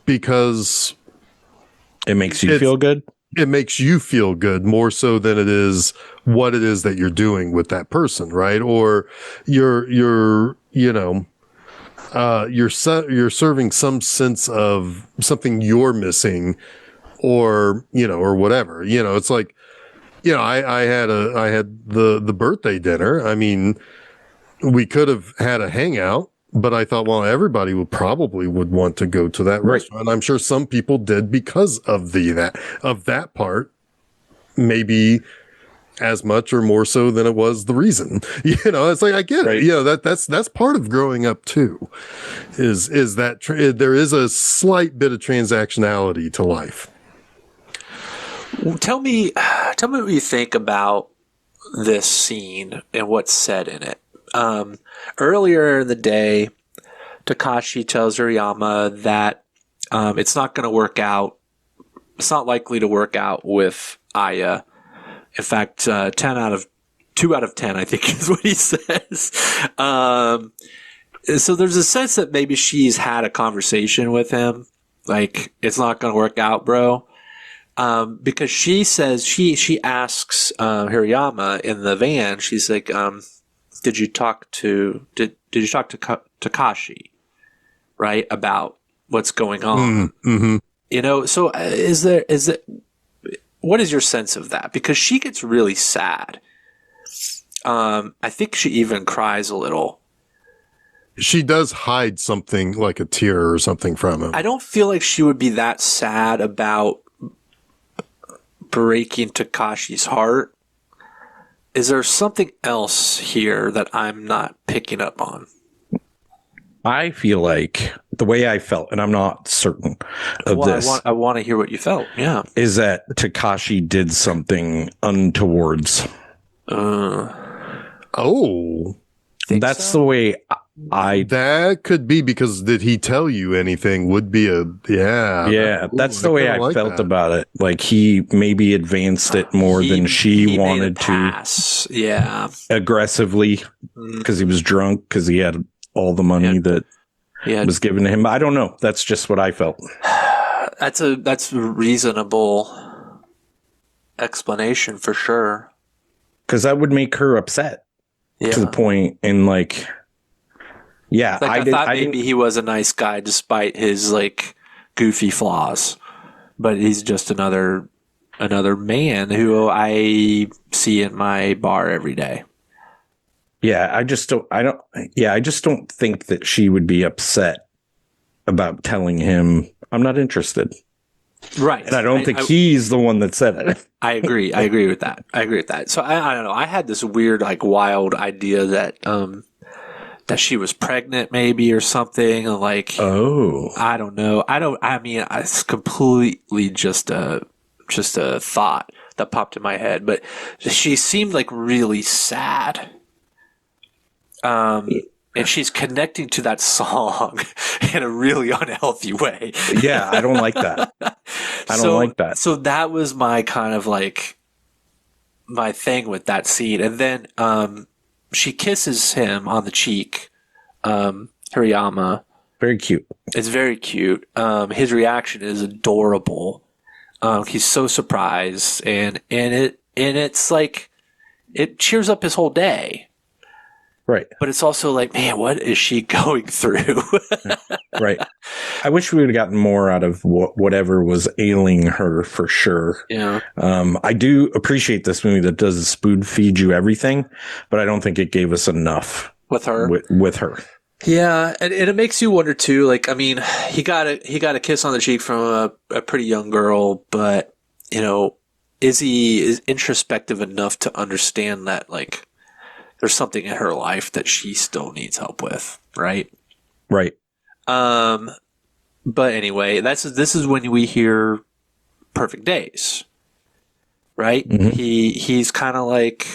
because it makes you feel good. It makes you feel good more so than it is what it is that you're doing with that person, right? Or you're serving some sense of something you're missing, or whatever. It's like, I had the birthday dinner. I mean, we could have had a hangout. But I thought, well, everybody would want to go to that restaurant. I'm sure some people did because of that part, maybe as much or more so than it was the reason. It's like I get it. That's part of growing up too. Is that there is a slight bit of transactionality to life. Tell me what you think about this scene and what's said in it. Earlier in the day, Takashi tells Hirayama that it's not going to work out. It's not likely to work out with Aya. In fact, 2 out of 10, I think, is what he says. So there's a sense that maybe she's had a conversation with him, like it's not going to work out, bro. Because she says she asks Hirayama in the van. She's like, Did you talk to Takashi, right, about what's going on? Mm-hmm. So what is your sense of that? Because she gets really sad. I think she even cries a little. She does hide something like a tear or something from him. I don't feel like she would be that sad about breaking Takashi's heart. Is there something else here that I'm not picking up on? I feel like the way I felt, and I'm not certain of this. I want to hear what you felt. Yeah. Is that Takashi did something untowards. That's the way that could be, because did he tell you anything would be that's the way I felt about it. Like he maybe advanced it more than she wanted to aggressively because he was drunk, because he had all the money that was given to him. I don't know. That's just what I felt. That's a reasonable explanation for sure. Because that would make her upset to the point, and like, I thought maybe he was a nice guy despite his like goofy flaws, but he's just another man who I see in my bar every day. Yeah, I just don't think that she would be upset about telling him I'm not interested. Right. And I don't think he's the one that said it. I agree. I agree with that. So I don't know. I had this weird, like, wild idea that that she was pregnant, maybe, or something. Like, I don't know. I mean, it's completely just a thought that popped in my head. But she seemed like really sad. And she's connecting to that song in a really unhealthy way. Yeah, I don't like that. I don't like that. So that was my kind of like my thing with that scene. And then she kisses him on the cheek, Hirayama. Very cute. It's very cute. His reaction is adorable. He's so surprised, and it's like it cheers up his whole day. Right. But it's also like, man, what is she going through? Right. I wish we would have gotten more out of whatever was ailing her, for sure. Yeah. I do appreciate this movie that does spoon feed you everything, but I don't think it gave us enough With her. With her. Yeah, and it makes you wonder too. Like, I mean, he got a kiss on the cheek from a pretty young girl, but you know, is he introspective enough to understand that, like, there's something in her life that she still needs help with, right? Right. But anyway, this is when we hear Perfect Days, right? Mm-hmm. He's kind of like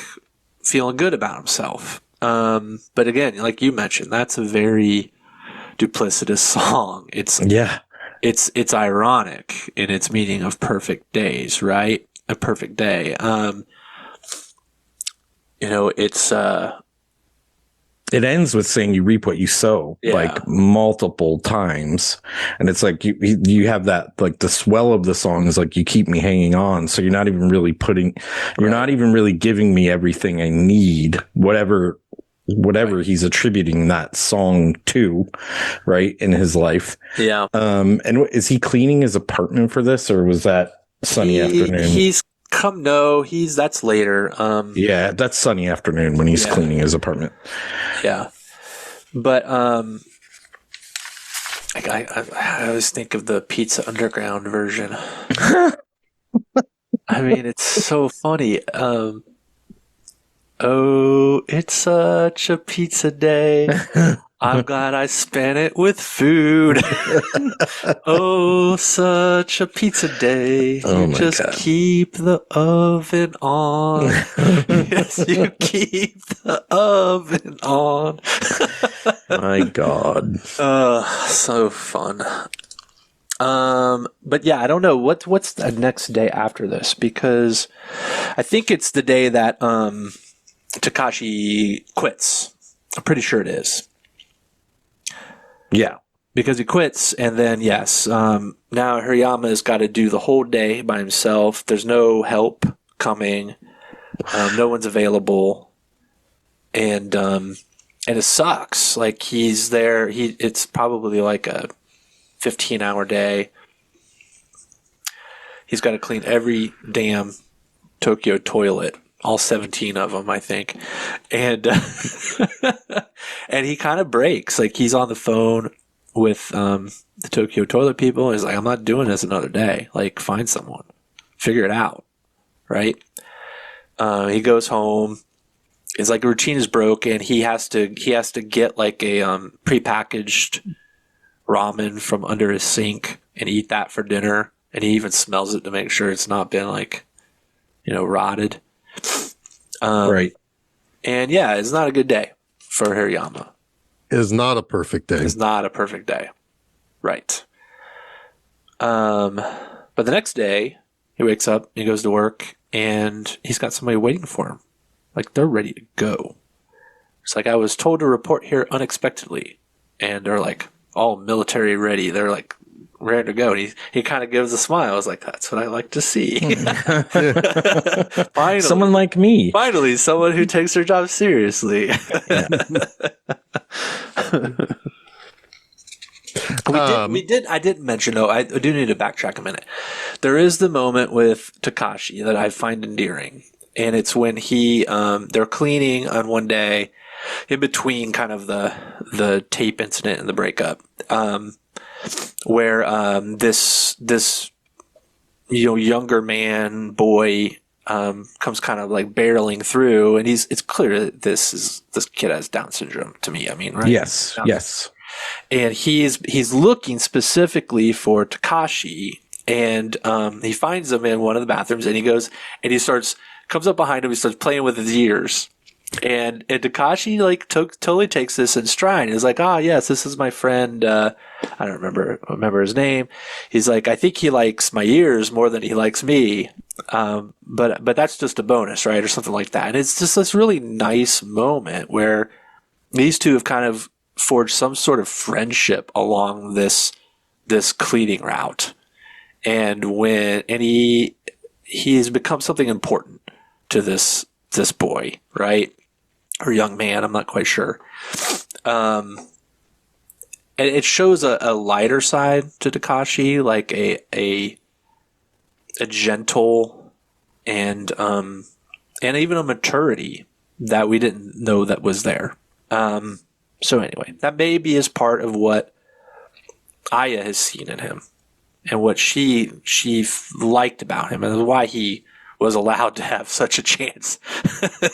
feeling good about himself. But again, like you mentioned, that's a very duplicitous song. It's ironic in its meaning of perfect days, right? A perfect day. You know, it's it ends with saying you reap what you sow, like multiple times. And it's like you have that, like the swell of the song is like, you keep me hanging on. So you're not even really not even really giving me everything I need, whatever he's attributing that song to, right, in his life. Yeah. And is he cleaning his apartment for this, or was that Sunny Afternoon? That's later. Yeah, that's Sunny Afternoon when he's cleaning his apartment. Yeah. But I always think of the Pizza Underground version. I mean, it's so funny. Oh, it's such a pizza day. I'm glad I spent it with food. Oh, such a pizza day. You just keep the oven on. Yes, you keep the oven on. My God. So fun. But yeah, I don't know what's the next day after this, because I think it's the day that Takashi quits. I'm pretty sure it is. Yeah. Because he quits, and then, now Hirayama has got to do the whole day by himself. There's no help coming. No one's available. And it sucks. Like, he's there. It's probably like a 15-hour day. He's got to clean every damn Tokyo toilet. All 17 of them, I think. And and he kind of breaks. Like, he's on the phone with the Tokyo toilet people. He's like, I'm not doing this another day. Like, find someone. Figure it out. Right? He goes home. It's like, a routine is broken. He has to get like a prepackaged ramen from under his sink and eat that for dinner. And he even smells it to make sure it's not been, like, rotted. Right. And yeah, it's not a good day for Hirayama. It's not a perfect day. It's not a perfect day. Right. But the next day, he wakes up, he goes to work, and he's got somebody waiting for him. Like, they're ready to go. It's like, I was told to report here unexpectedly. And they're like all military ready. They're like ready to go. And he kind of gives a smile. I was like, that's what I like to see. Finally, someone like me. Finally, someone who takes their job seriously. I didn't mention though. I do need to backtrack a minute. There is the moment with Takashi that I find endearing, and it's when they're cleaning on one day, in between kind of the tape incident and the breakup, where this younger boy comes kind of like barreling through, and it's clear that this kid has Down syndrome to me. I mean, right? Yes, yes. And he's looking specifically for Takashi, and he finds him in one of the bathrooms, and he goes and comes up behind him, he starts playing with his ears. And Takashi totally takes this in stride. He's like, yes, this is my friend. I don't remember his name. He's like, I think he likes my ears more than he likes me. But that's just a bonus, right? Or something like that. And it's just this really nice moment where these two have kind of forged some sort of friendship along this cleaning route. And he's become something important to this boy, right? Or young man, I'm not quite sure. And it shows a lighter side to Takashi, like a gentle and even a maturity that we didn't know that was there. So anyway, that maybe is part of what Aya has seen in him and what she liked about him, and why he was allowed to have such a chance,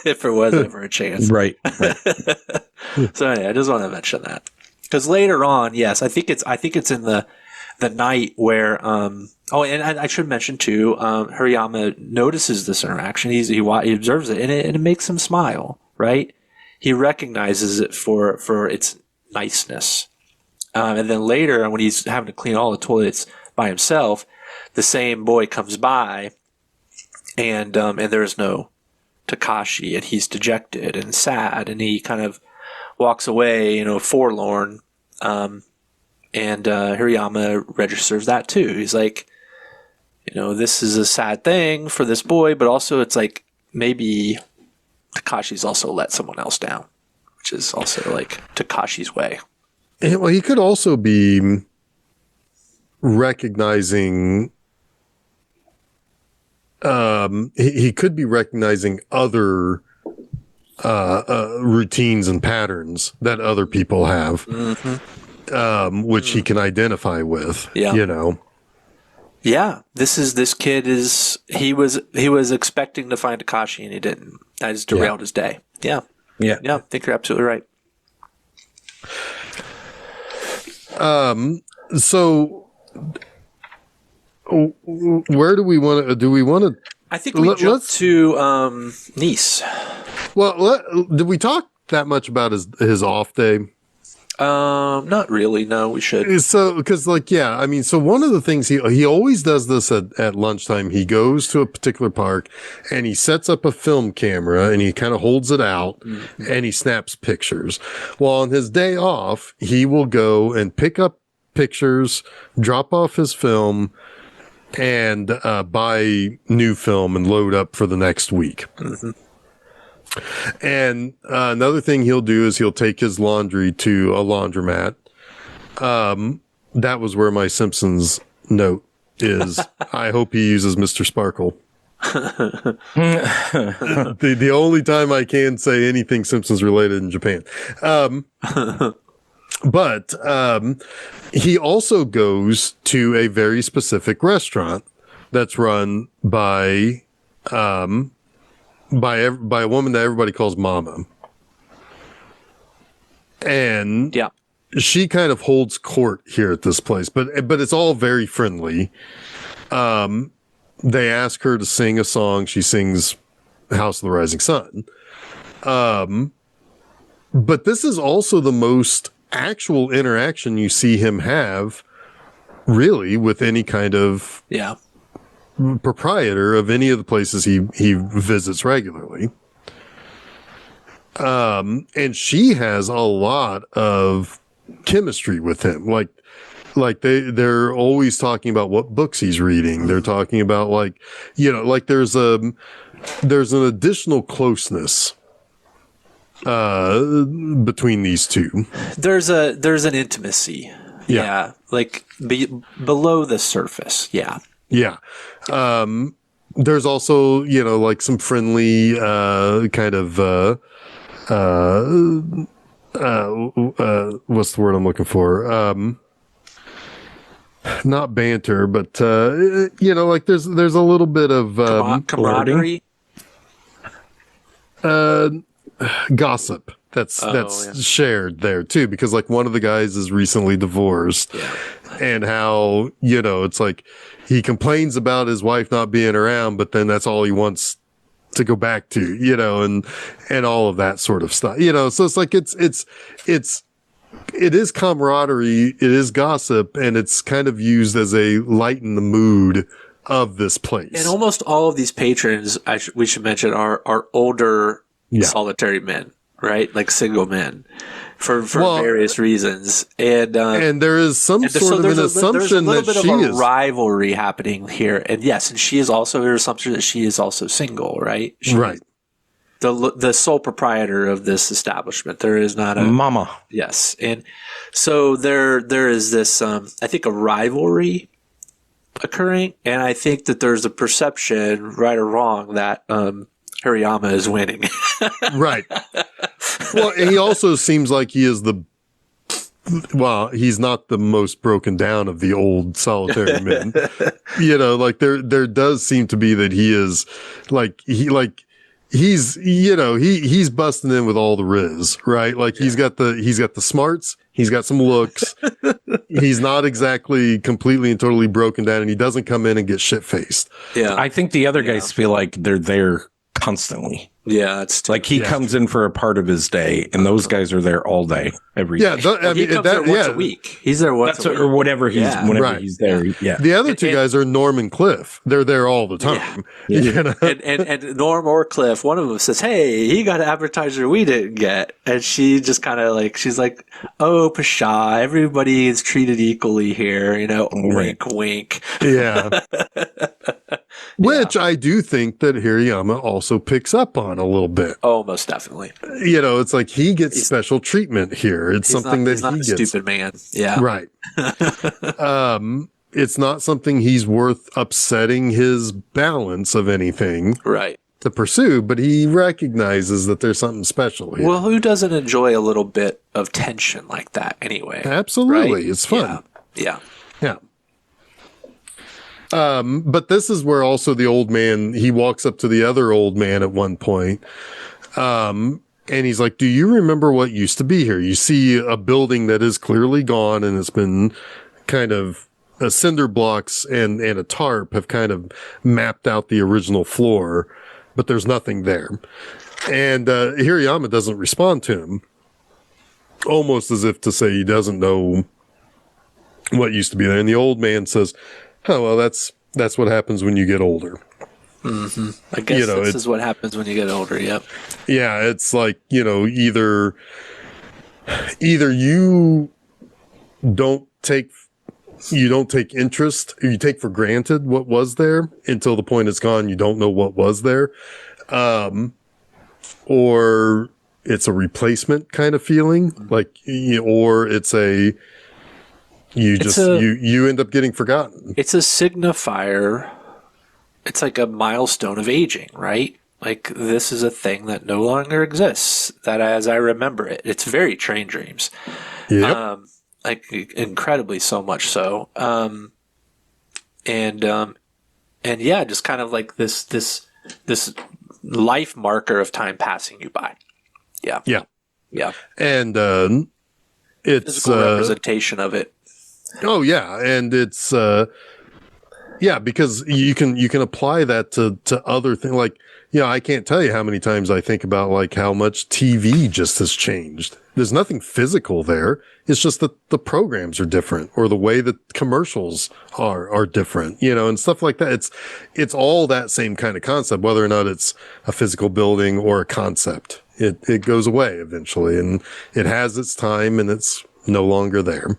if there was ever a chance. Right. So anyway, I just want to mention that, because later on, yes, I think it's in the night where and I should mention too, Hariyama notices this interaction. He observes it, and it makes him smile. Right? He recognizes it for its niceness, and then later, when he's having to clean all the toilets by himself, the same boy comes by. And there's no Takashi, and he's dejected and sad, and he kind of walks away, forlorn. And Hirayama registers that too. He's like, this is a sad thing for this boy, but also it's like maybe Takashi's also let someone else down, which is also like Takashi's way. Well, he could also be recognizing. He could be recognizing other routines and patterns that other people have, which he can identify with. Yeah. Yeah, this kid he was expecting to find Takashi, and he didn't. That has derailed his day. Yeah. Yeah. I think you're absolutely right. So where do we want to? I think we jump to Nice. Well, did we talk that much about his off day? Not really. No, we should. So, because so one of the things he always does this at lunchtime. He goes to a particular park and he sets up a film camera and he kind of holds it out and he snaps pictures. Well, on his day off, he will go and pick up pictures, drop off his film, and buy new film and load up for the next week. Mm-hmm. And another thing he'll do is he'll take his laundry to a laundromat. That was where my Simpsons note is. I hope he uses Mr. Sparkle. the only time I can say anything Simpsons related in Japan. But he also goes to a very specific restaurant that's run by a woman that everybody calls Mama. And she kind of holds court here at this place, but it's all very friendly. They ask her to sing a song. She sings House of the Rising Sun. But this is also the most actual interaction you see him have really with any kind of proprietor of any of the places he visits regularly. And she has a lot of chemistry with him. Like they're always talking about what books he's reading. They're talking about there's an additional closeness between these two. There's an intimacy Yeah. Like below the surface. Yeah. Yeah. There's also, like some friendly, kind of, what's the word I'm looking for? Not banter, but, like there's a little bit of, Camaraderie. gossip that's shared there too, because like one of the guys is recently divorced, and how it's like he complains about his wife not being around, but then that's all he wants to go back to, and all of that sort of stuff, so it's like it is camaraderie, it is gossip, and it's kind of used as a lighten the mood of this place. And almost all of these patrons, we should mention, are older solitary men, right? Like single men, for various reasons. And there is some sort of an assumption that she is rivalry happening here. And yes, and she is also her assumption that she is also single, right? Right. The sole proprietor of this establishment. There is not a mama. Yes, and so there is this I think a rivalry occurring, and I think that there's a perception, right or wrong, that Hirayama is winning. Right. Well, and he also seems like he is he's not the most broken down of the old solitary men. Like there does seem to be that he is he's busting in with all the riz, right? Like he's got the smarts, he's got some looks. He's not exactly completely and totally broken down, and he doesn't come in and get shit faced. Yeah. I think the other guys feel like they're there constantly. Yeah, it's like he comes in for a part of his day, and those guys are there all day, every day. He comes there once a week. He's there once a week. Or whatever whenever he's there. Yeah. The other two guys are Norm and Cliff. They're there all the time. Yeah. And Norm or Cliff, one of them says, "Hey, he got an advertiser we didn't get," and she just kind of she's like, "Oh, pshaw, everybody is treated equally here," wink, wink. Yeah. Which I do think that Hirayama also picks up on a little bit. Oh, most definitely. It's like he gets special treatment here. It's something that he gets. Stupid man. Yeah. Right. It's not something he's worth upsetting his balance of anything. Right. To pursue, but he recognizes that there's something special here. Well, who doesn't enjoy a little bit of tension like that anyway? Absolutely. Right? It's fun. Yeah. But this is where also the old man, he walks up to the other old man at one point. And he's like, "Do you remember what used to be here?" You see a building that is clearly gone, and it's been kind of cinder blocks and a tarp have kind of mapped out the original floor, but there's nothing there. And Hirayama doesn't respond to him, almost as if to say he doesn't know what used to be there. And the old man says, "Oh, well, that's what happens when you get older." Mm-hmm. I guess this is what happens when you get older. Yep. Yeah, it's like, either you don't take interest, or you take for granted what was there until the point it's gone. You don't know what was there, or it's a replacement kind of feeling, or it's you end up getting forgotten. It's a signifier. It's like a milestone of aging, right? Like this is a thing that no longer exists. That as I remember it, it's very Train Dreams. Yep. Like incredibly so much so. And yeah, just kind of like this life marker of time passing you by. Yeah. Yeah. And it's physical representation of it. Oh yeah, and it's because you can apply that to other things. Like, I can't tell you how many times I think about like how much TV just has changed. There's nothing physical there. It's just that the programs are different, or the way that commercials are different, and stuff like that. It's all that same kind of concept, whether or not it's a physical building or a concept. It goes away eventually, and it has its time, and it's no longer there.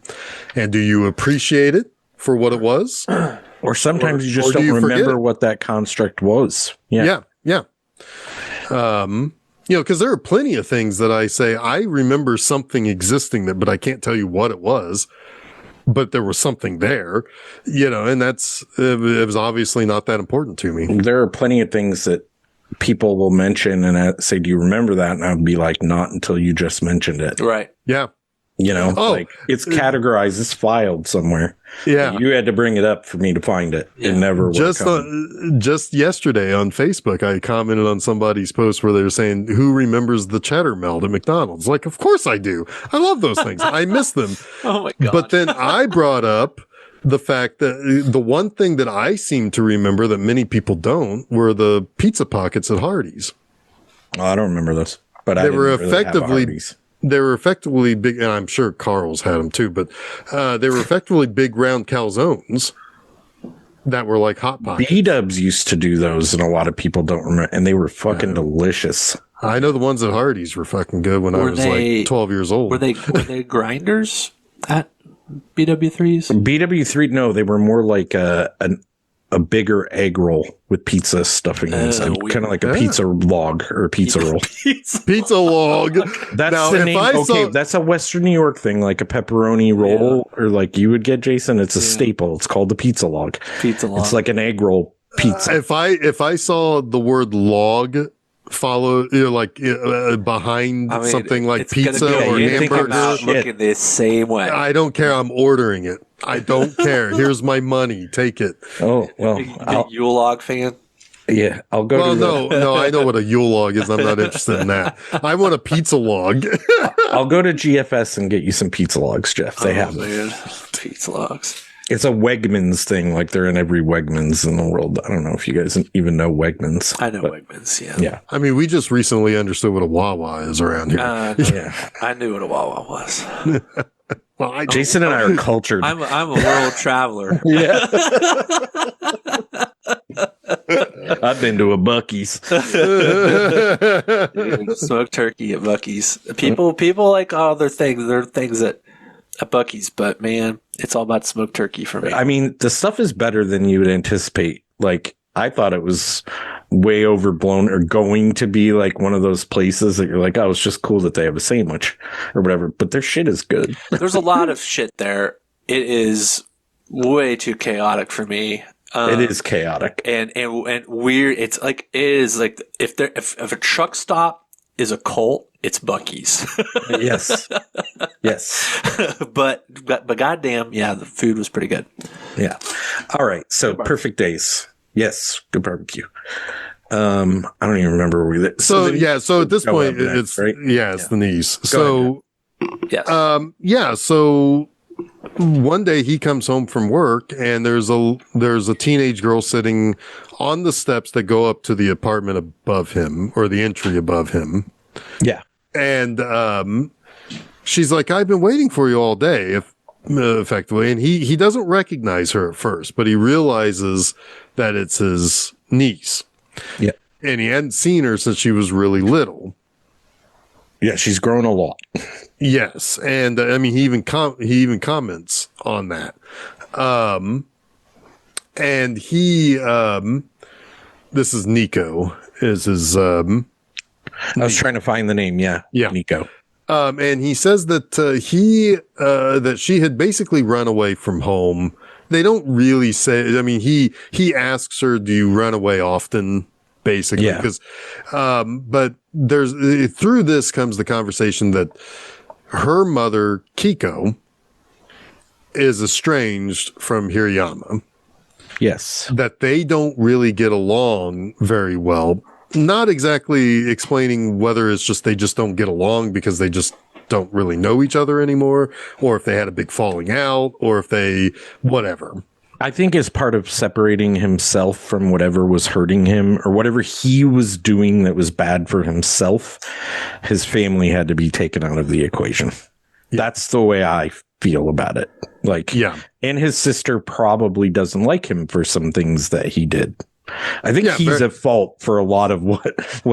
And do you appreciate it for what it was? Or sometimes you just don't remember what that construct was. Yeah. Because there are plenty of things that I say, I remember something existing but I can't tell you what it was. but there was something there, and it was obviously not that important to me. There are plenty of things that people will mention and I say, do you remember that? And I'll be like, not until you just mentioned it. Right. Yeah. Like it's categorized, it's filed somewhere. Yeah. You had to bring it up for me to find it. Yeah. It never would just yesterday on Facebook, I commented on somebody's post where they were saying, who remembers the cheddar melt at McDonald's? Like, of course I do. I love those things. I miss them. Oh my God. But then I brought up the fact that the one thing that I seem to remember that many people don't were the pizza pockets at Hardee's. Oh, I don't remember those, but They were effectively big, and I'm sure Carl's had them too, but they were effectively big round calzones that were like Hot Pockets. B-dubs used to do those, and a lot of people don't remember, and they were fucking delicious. I know the ones at Hardee's were fucking good when I was like 12 years old. Were they grinders at BW3s? BW3, no, they were more like a bigger egg roll with pizza stuffing inside, kind of like a pizza log or a pizza roll. Pizza log. That's now, the name. That's a Western New York thing, like a pepperoni roll, or like you would get, Jason. It's a staple. It's called the pizza log. Pizza log. It's like an egg roll pizza. If I saw the word log follow, behind something like pizza or hamburger, looking the same way. I don't care. I'm ordering it. I don't care. Here's my money. Take it. Oh, well. Big Yule log fan? Yeah, I'll go no, I know what a Yule log is. I'm not interested in that. I want a pizza log. I'll go to GFS and get you some pizza logs, Jeff. They have them. Pizza logs. It's a Wegmans thing. Like they're in every Wegmans in the world. I don't know if you guys even know Wegmans. I know Wegmans, yeah. Yeah. I mean, we just recently understood what a Wawa is around here. Yeah. I knew what a Wawa was. Well, Jason and I are cultured. I'm a world traveler. Yeah. I've been to a Buc-ee's. Smoked turkey at Buc-ee's. People like other things. There are things at Buc-ee's, but man, it's all about smoked turkey for me. I mean, the stuff is better than you would anticipate. Like, I thought it was way overblown or going to be like one of those places that you're like, oh, it's just cool that they have a sandwich or whatever. But their shit is good. There's a lot of shit there. It is way too chaotic for me. It is chaotic and weird. It's like if a truck stop is a cult, it's Buc-ee's. Yes. but goddamn, yeah, the food was pretty good. Yeah. All right. So Perfect Days. Yes. Good barbecue. I don't even remember where we lived. So at this point, it's right? It's the niece. So yes. So one day he comes home from work and there's a teenage girl sitting on the steps that go up to the apartment above him or the entry above him. Yeah. And she's like, I've been waiting for you all day, effectively. And he doesn't recognize her at first, but he realizes that it's his niece. Yeah. And he hadn't seen her since she was really little. Yeah, she's grown a lot. Yes, and I mean he even comments on that. And he this is Nico is his I was trying to find the name, yeah. Nico. And he says that that she had basically run away from home. They don't really say, I mean, he asks her, do you run away often? Basically, because, but through this comes the conversation that her mother, Kiko, is estranged from Hirayama. Yes. That they don't really get along very well. Not exactly explaining whether it's just they just don't get along because they just don't really know each other anymore, or if they had a big falling out, or if they, whatever. I think as part of separating himself from whatever was hurting him or whatever he was doing that was bad for himself, his family had to be taken out of the equation. Yeah. That's the way I feel about it. Like, yeah. And his sister probably doesn't like him for some things that he did. I think he's at fault for a lot of what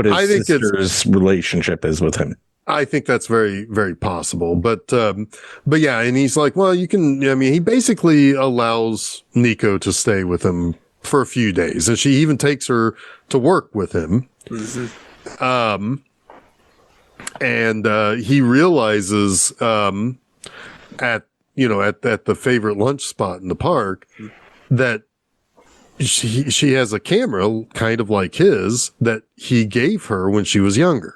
his sister's relationship is with him. I think that's very, very possible. But yeah, and he's like, well, you can, I mean, he basically allows Nico to stay with him for a few days. And she even takes her to work with him. Mm-hmm. And he realizes, at the favorite lunch spot in the park, that she has a camera kind of like his that he gave her when she was younger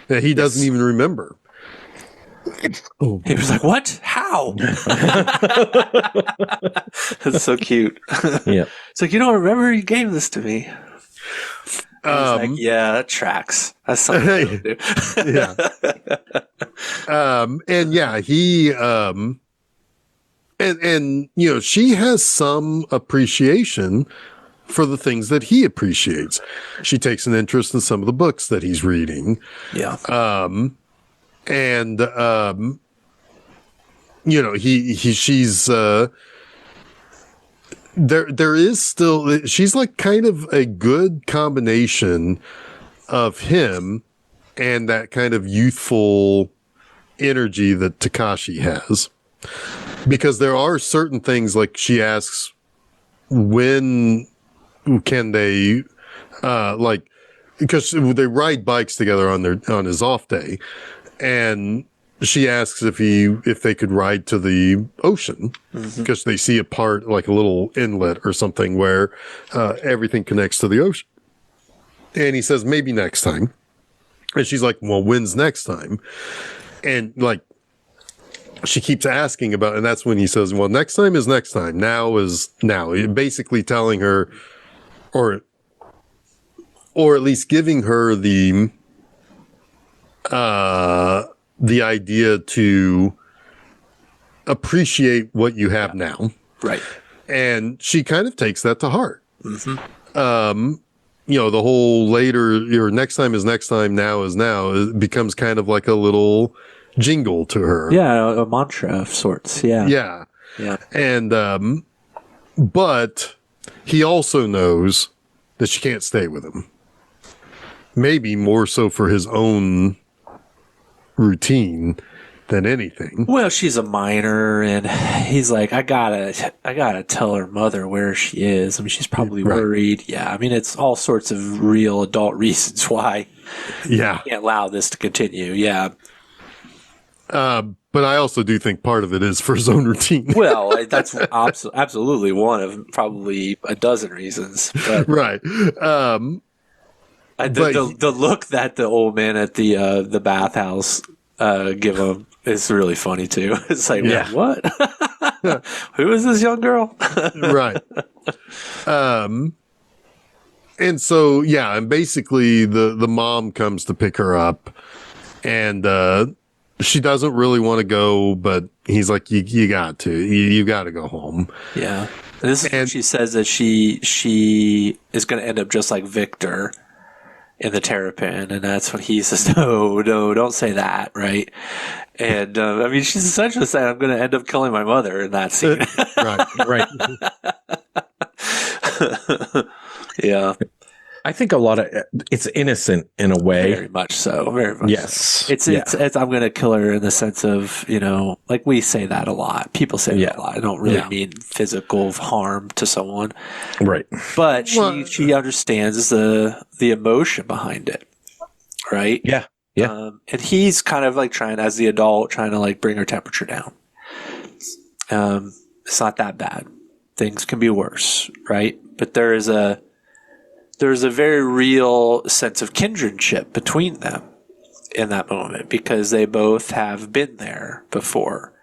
that he doesn't even remember. He was like, "What? How?" That's so cute. Yeah. It's like, you don't remember you gave this to me. I was like, yeah, that tracks. That's something I would do. Yeah. And yeah, he and she has some appreciation for the things that he appreciates. She takes an interest in some of the books that he's reading. Yeah. And she's there is still, she's like kind of a good combination of him and that kind of youthful energy that Takashi has, because there are certain things, like she asks, when can they because they ride bikes together on his off day, and she asks if they could ride to the ocean, because they see a part, like a little inlet or something, where everything connects to the ocean. And he says, maybe next time. And she's like, well, when's next time? And like, she keeps asking about it, and that's when he says, well, next time is next time. Now is now. Basically telling her, or at least giving her the idea to appreciate what you have now. Right. And she kind of takes that to heart. The whole later, or next time is next time, now is now, it becomes kind of like a little jingle to her. Yeah, a mantra of sorts. Yeah. Yeah. Yeah. And, but he also knows that she can't stay with him. Maybe more so for his own routine than anything. Well, she's a minor, and he's like, I gotta tell her mother where she is. I mean, she's probably worried. Yeah, I mean, it's all sorts of real adult reasons why. Yeah, you can't allow this to continue. Yeah. But I also do think part of it is for his own routine. Well, that's absolutely one of probably a dozen reasons. But right. The look that the old man at the bathhouse give him is really funny too. It's like, yeah. What? Who is this young girl? Right. And so, yeah, and basically the mom comes to pick her up, and she doesn't really want to go, but he's like, you got to. You got to go home. Yeah. And this is when she says that she is going to end up just like Victor in the Terrapin, and that's when he says, no, don't say that, right? And I mean, she's essentially saying, I'm going to end up killing my mother in that scene. Right. Yeah. I think a lot of it's innocent in a way. Very much so. Very much. Yes. So. It's I'm going to kill her in the sense of, like we say that a lot. People say that a lot. I don't really mean physical harm to someone. Right. But she understands the emotion behind it. Right? Yeah. Yeah. And he's kind of like as the adult, trying to like bring her temperature down. It's not that bad. Things can be worse, right? But there's a very real sense of kindredship between them in that moment, because they both have been there before.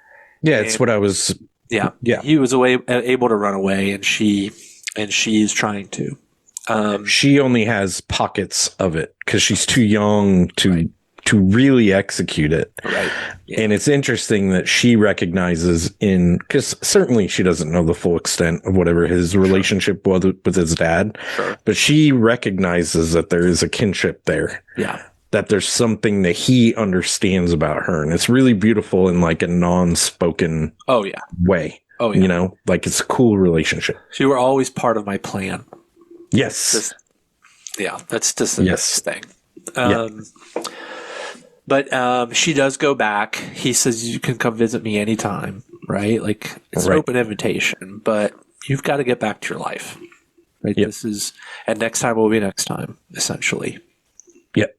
Yeah, it's what I was. Yeah. Yeah. He was able to run away, and she's trying to. She only has pockets of it because she's too young to really execute it. Right. Yeah. And it's interesting that she recognizes because certainly she doesn't know the full extent of whatever his relationship was with his dad, but she recognizes that there is a kinship there. Yeah. That there's something that he understands about her. And it's really beautiful in like a non-spoken way. Oh, yeah. Like it's a cool relationship. So you were always part of my plan. Yes. That's just the next thing. But she does go back. He says, you can come visit me anytime, right? Like, it's an open invitation, but you've got to get back to your life. Right? Yep. And next time will be next time, essentially. Yep.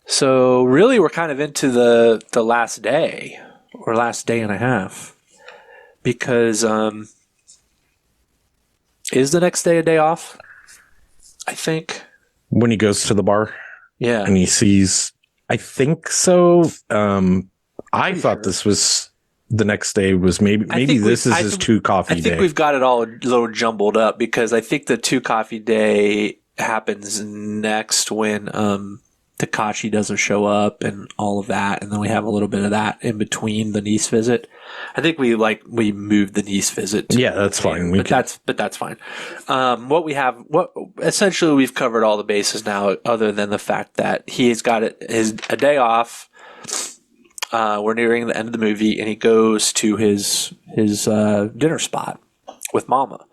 So really we're kind of into the last day, or last day and a half, because is the next day a day off? I think. When he goes to the bar, Yeah, and he sees, I think so. I thought this was the next day. Was maybe this is his 2 coffee day. I think we've got it all a little jumbled up, because I think the 2 coffee day happens next when Takashi doesn't show up and all of that, and then we have a little bit of that in between the niece visit. I think we moved the niece visit. Yeah, that's fine. But that's fine. Essentially we've covered all the bases now, other than the fact that he's got a day off. We're nearing the end of the movie, and he goes to his dinner spot with Mama,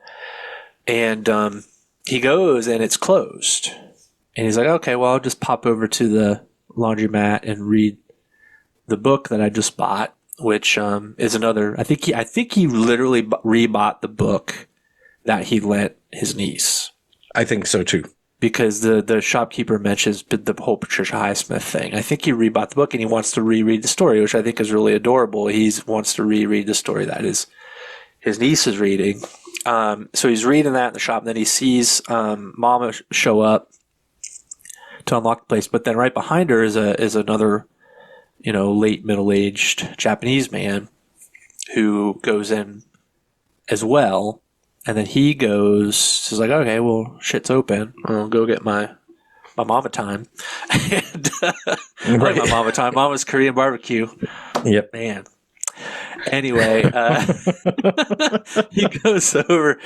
and he goes and it's closed. And he's like, okay, well, I'll just pop over to the laundromat and read the book that I just bought, which is another. I think he literally rebought the book that he lent his niece. I think so too, because the shopkeeper mentions the whole Patricia Highsmith thing. I think he rebought the book and he wants to reread the story, which I think is really adorable. He wants to reread the story that his niece is reading. So he's reading that in the shop, and then he sees Mama show up to unlock the place, but then right behind her is another, late middle-aged Japanese man who goes in as well, and then he's like, okay, well, shit's open. I'll go get my mama time. And I like my mama time. Mama's Korean barbecue. Yep, man. Anyway, he goes over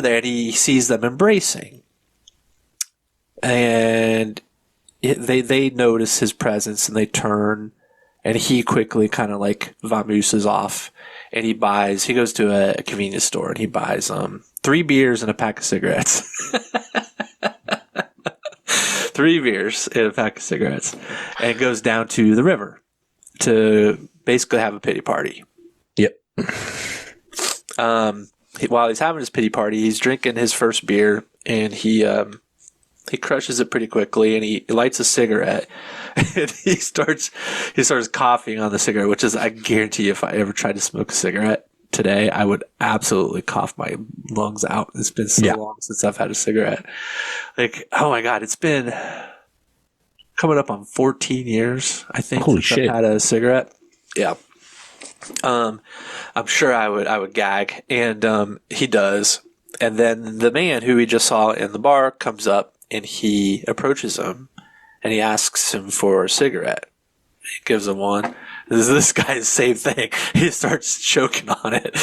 there and he sees them embracing. And they notice his presence, and they turn, and he quickly kind of vamooses off, and he goes to a convenience store and he buys 3 beers and a pack of cigarettes. 3 beers and a pack of cigarettes, and goes down to the river to basically have a pity party. Yep. While he's having his pity party, he's drinking his first beer, and he crushes it pretty quickly, and he lights a cigarette, and he starts coughing on the cigarette, which is, I guarantee you, if I ever tried to smoke a cigarette today, I would absolutely cough my lungs out. It's been so long since I've had a cigarette. Oh my God, it's been coming up on 14 years, I think. Holy since shit. I've had a cigarette. Yeah. I'm sure I would gag, and he does. And then the man who we just saw in the bar comes up, and he approaches him, and he asks him for a cigarette. He gives him one. This guy's same thing. He starts choking on it.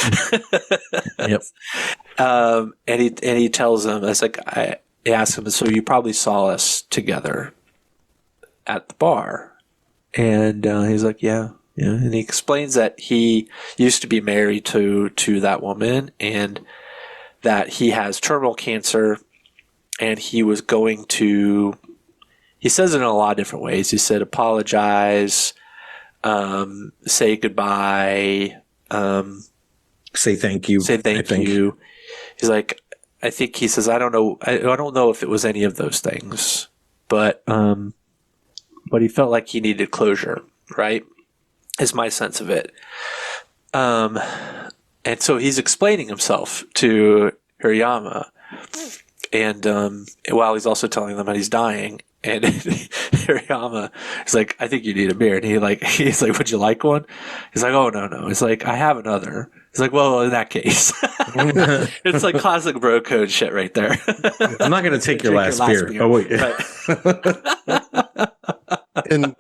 Yep. And he tells him, he asks him, so you probably saw us together at the bar. And he's like, yeah. And he explains that he used to be married to that woman, and that he has terminal cancer, and he was going to, he says it in a lot of different ways. He said, apologize, say goodbye, say thank you. He's like, I think he says, I don't know if it was any of those things, but he felt like he needed closure, right? Is my sense of it. And so he's explaining himself to Hirayama, and while he's also telling them that he's dying. And Hirayama is like, I think you need a beer. And he's like, would you like one? He's like, oh, no. He's like, I have another. He's like, well, in that case. It's like classic bro code shit right there. I'm not going to take your last beer. Oh, wait.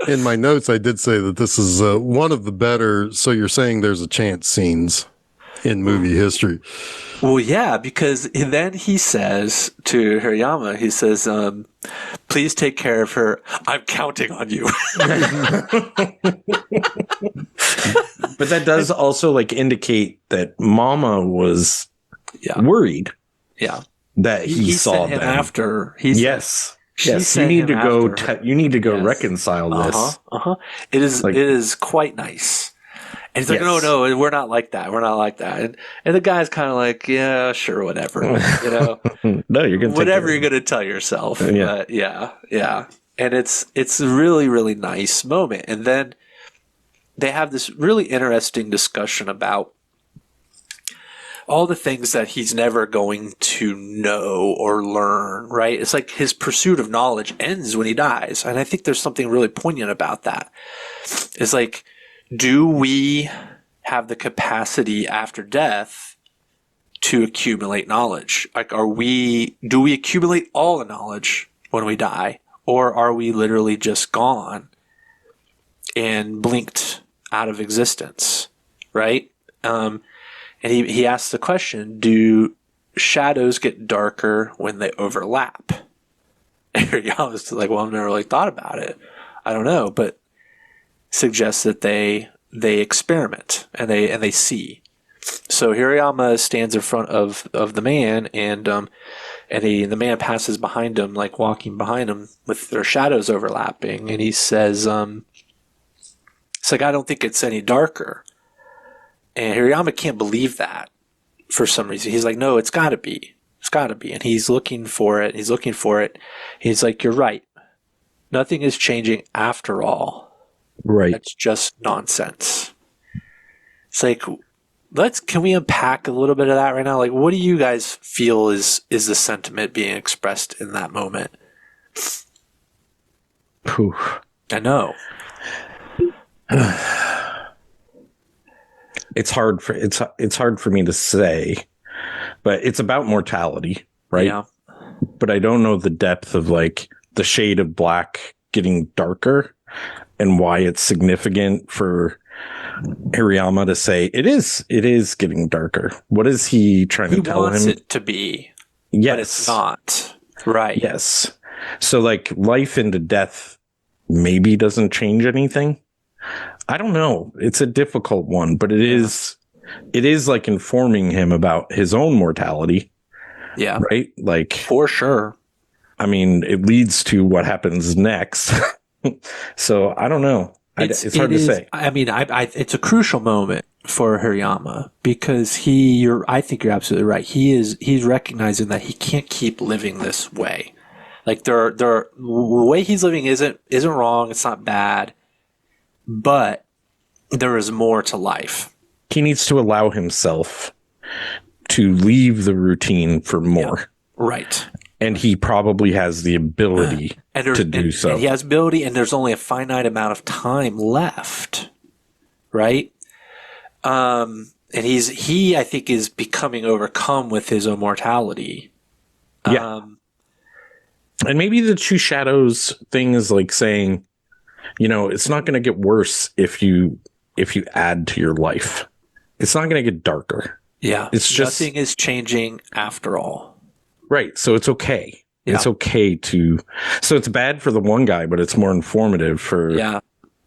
In my notes, I did say that this is one of the better, so you're saying there's a chance scenes in movie history. Well, yeah, because then he says to Hirayama, he says, please take care of her. I'm counting on you. But that does also indicate that Mama was worried. Yeah. That he saw sent him them. After. Yes. You need to go. You need to go reconcile this. It is quite nice. And he's like, no, we're not like that. We're not like that. And the guy's kind of like, yeah, sure, whatever. No, you're gonna whatever you're gonna tell yourself. Yeah. Yeah. And it's a really, really nice moment. And then they have this really interesting discussion about all the things that he's never going to know or learn, right? It's like his pursuit of knowledge ends when he dies. And I think there's something really poignant about that. It's like, do we have the capacity after death to accumulate knowledge? Like, do we accumulate all the knowledge when we die? Or are we literally just gone and blinked out of existence, right? And he asks the question, do shadows get darker when they overlap? And Hirayama's like, well, I've never really thought about it. I don't know, but suggests that they experiment and they see. So Hirayama stands in front of the man, and the man passes behind him, like walking behind him with their shadows overlapping, and he says, it's like, I don't think it's any darker. And Hirayama can't believe that for some reason. He's like, no, it's got to be. It's got to be. And he's looking for it. He's like, you're right. Nothing is changing after all. Right. That's just nonsense. It's like, can we unpack a little bit of that right now? Like, what do you guys feel is the sentiment being expressed in that moment? Poof. I know. It's hard for me to say, but it's about mortality, right? Yeah. But I don't know the depth of like the shade of black getting darker and why it's significant for Hirayama to say it is getting darker. What is he trying to tell him? He wants it to be. Yes. But it's not. Right. Yes. So like life into death maybe doesn't change anything. I don't know. It's a difficult one, but it is like informing him about his own mortality. Yeah. Right? Like, for sure. I mean, it leads to what happens next. So I don't know. It's hard to say. I mean, it's a crucial moment for Hirayama because I think you're absolutely right. He's recognizing that he can't keep living this way. Like the way he's living isn't wrong. It's not bad. But there is more to life. He needs to allow himself to leave the routine for more. Yeah, right. And he probably has the ability to do so. And he has ability, and there's only a finite amount of time left. Right? And he I think is becoming overcome with his own mortality. Yeah. And maybe the two shadows thing is like saying, you know, it's not going to get worse if you add to your life. It's not going to get darker. Yeah. It's just nothing is changing after all. Right. So it's okay. Yeah. It's okay so it's bad for the one guy, but it's more informative for. Yeah.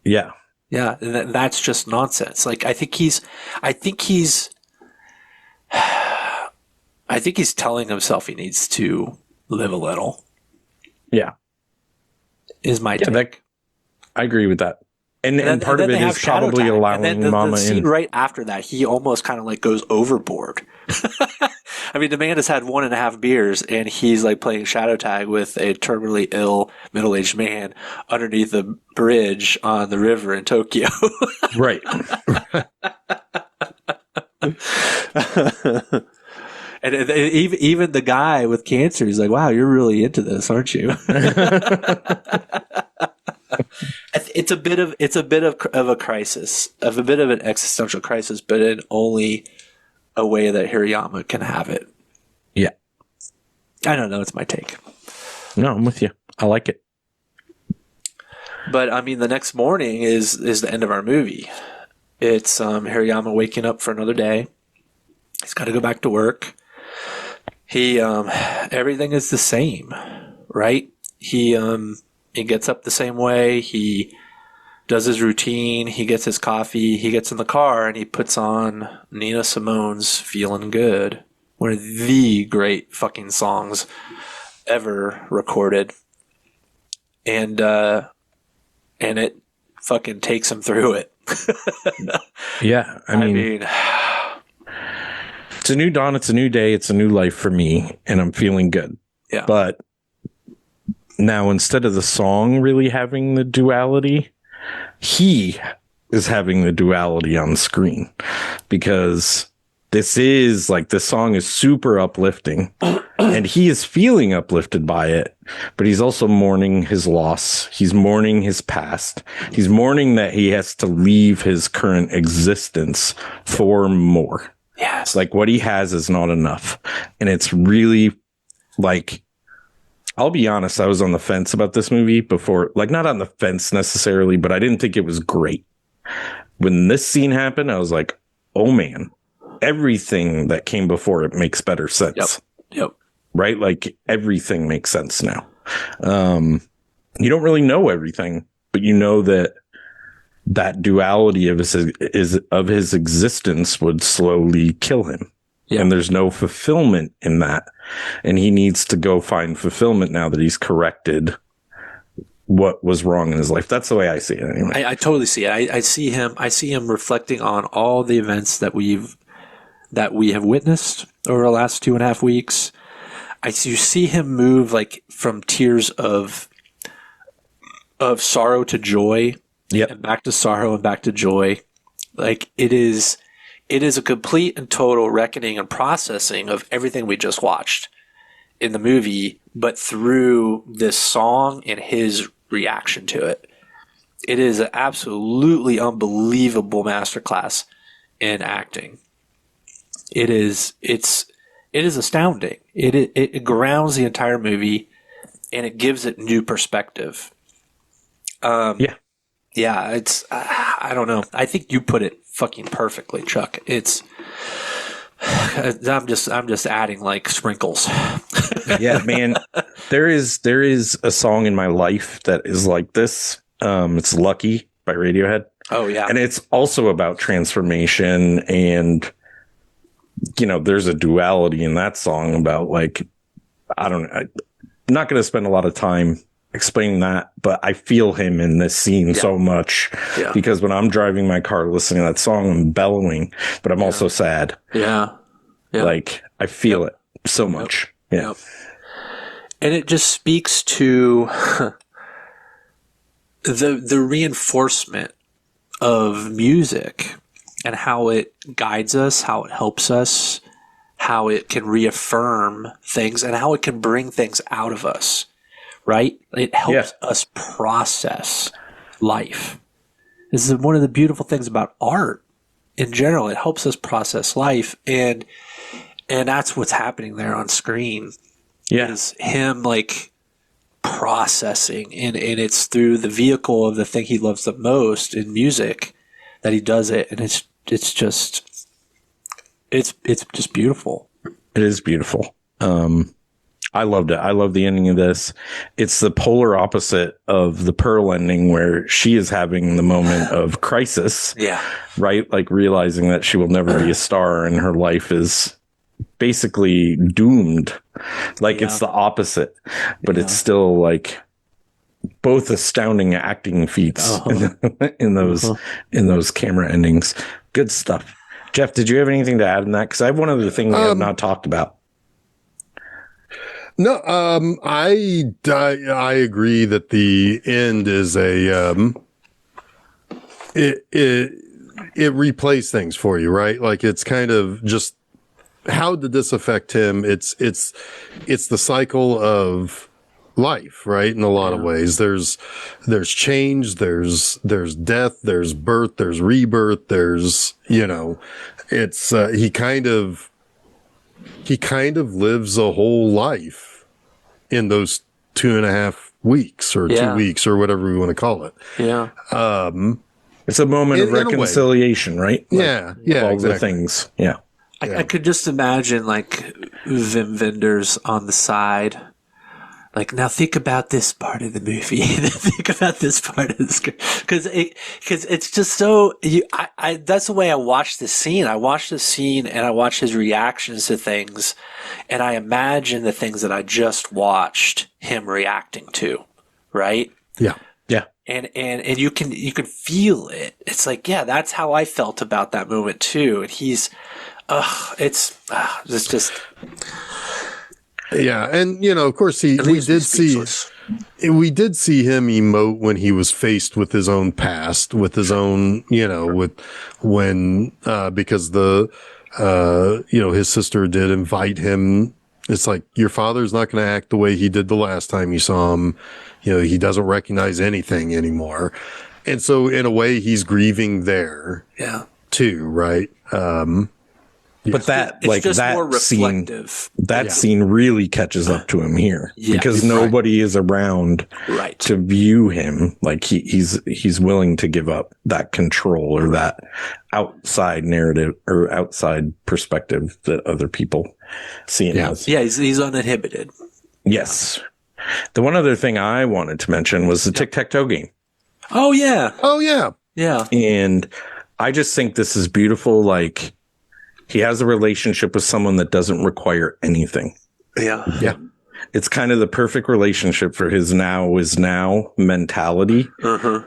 Yeah. Yeah. And that's just nonsense. Like, I think he's telling himself he needs to live a little. Yeah. Is my take. I agree with that. And part of it is probably allowing Mama the scene in. right after that, he almost kind of like goes overboard. I mean, the man has had 1.5 beers and he's like playing shadow tag with a terminally ill middle-aged man underneath a bridge on the river in Tokyo. Right. And even the guy with cancer, he's like, wow, you're really into this, aren't you? It's a bit of a crisis, of a bit of an existential crisis, but in only a way that Hirayama can have it. Yeah. I don't know. It's my take. No, I'm with you. I like it. But I mean, the next morning is the end of our movie. It's Hirayama waking up for another day. He's got to go back to work. He everything is the same, right? He gets up the same way. He does his routine. He gets his coffee. He gets in the car and he puts on Nina Simone's "Feeling Good," one of the great fucking songs ever recorded, and it fucking takes him through it. Yeah, I mean, it's a new dawn. It's a new day. It's a new life for me, and I'm feeling good. Yeah, but now instead of the song really having the duality, he is having the duality on screen, because this song is super uplifting and he is feeling uplifted by it, but he's also mourning his loss. He's mourning his past. He's mourning that he has to leave his current existence for more. Yeah. It's like what he has is not enough. And it's really like, I'll be honest, I was on the fence about this movie before, like not on the fence necessarily, but I didn't think it was great. When this scene happened, I was like, oh man, everything that came before it makes better sense. Yep. Right? Like everything makes sense now. You don't really know everything, but you know that duality of his existence would slowly kill him. Yep. And there's no fulfillment in that. And he needs to go find fulfillment now that he's corrected what was wrong in his life. That's the way I see it anyway. I totally see it. I see him reflecting on all the events that we have witnessed over the last 2.5 weeks. You see him move like from tears of sorrow to joy. Yep. And back to sorrow and back to joy. Like it is a complete and total reckoning and processing of everything we just watched in the movie, but through this song and his reaction to it. It is an absolutely unbelievable masterclass in acting. It is astounding. It grounds the entire movie and it gives it new perspective. Yeah, it's I don't know. I think you put it fucking perfectly, Chuck. I'm just adding like sprinkles. Yeah, man. There is a song in my life that is like this. It's Lucky by Radiohead. Oh yeah. And it's also about transformation, and there's a duality in that song about like, I'm not going to spend a lot of time explaining that, but I feel him in this scene so much because when I'm driving my car listening to that song, I'm bellowing, but I'm also sad. Yeah. Like I feel it so much. Yeah. And it just speaks to the reinforcement of music and how it guides us, how it helps us, how it can reaffirm things, and how it can bring things out of us. Right? It helps us process life. This is one of the beautiful things about art in general. It helps us process life, and that's what's happening there on screen. Yeah. Is him like processing, and it's through the vehicle of the thing he loves the most in music that he does it, and it's just beautiful. It is beautiful. I loved it. I love the ending of this. It's the polar opposite of the Pearl ending, where she is having the moment of crisis. Yeah. Right? Like realizing that she will never be a star and her life is basically doomed. Like it's the opposite, but it's still like both astounding acting feats in those camera endings. Good stuff. Jeff, did you have anything to add in that? Because I have one other thing we have not talked about. No, I agree that the end is it replays things for you, right? Like it's kind of just, how did this affect him? It's the cycle of life, right? In a lot of ways, there's change, there's death, there's birth, there's rebirth, there's it's he kind of lives a whole life in those 2.5 weeks or 2 weeks or whatever we want to call it. Yeah. It's a moment of reconciliation, right? Yeah. All exactly. the things. Yeah. I could just imagine like Wim Wenders on the side. Like, now think about this part of the movie. Think about this part of the script. Cause it's just so, that's the way I watch this scene. I watch the scene and I watch his reactions to things, and I imagine the things that I just watched him reacting to. Right? Yeah. Yeah. And you can feel it. It's like, that's how I felt about that moment too. And he's, it's just, Yeah, and of course, It we leaves me did see speechless. him emote when he was faced with his own past, with his own, with when because his sister did invite him. It's like, your father's not going to act the way he did the last time you saw him. He doesn't recognize anything anymore, and so in a way, he's grieving there. Yeah. Too, right? But that, It's just that more scene, reflective. scene really catches up to him here because nobody is around to view him. Like he's willing to give up that control or that outside narrative or outside perspective that other people see him as. Yeah, he's uninhibited. Yes. The one other thing I wanted to mention was the tic-tac-toe game. Oh yeah. Oh yeah. Yeah. And I just think this is beautiful. Like, he has a relationship with someone that doesn't require anything. Yeah. Yeah. It's kind of the perfect relationship for his now is now mentality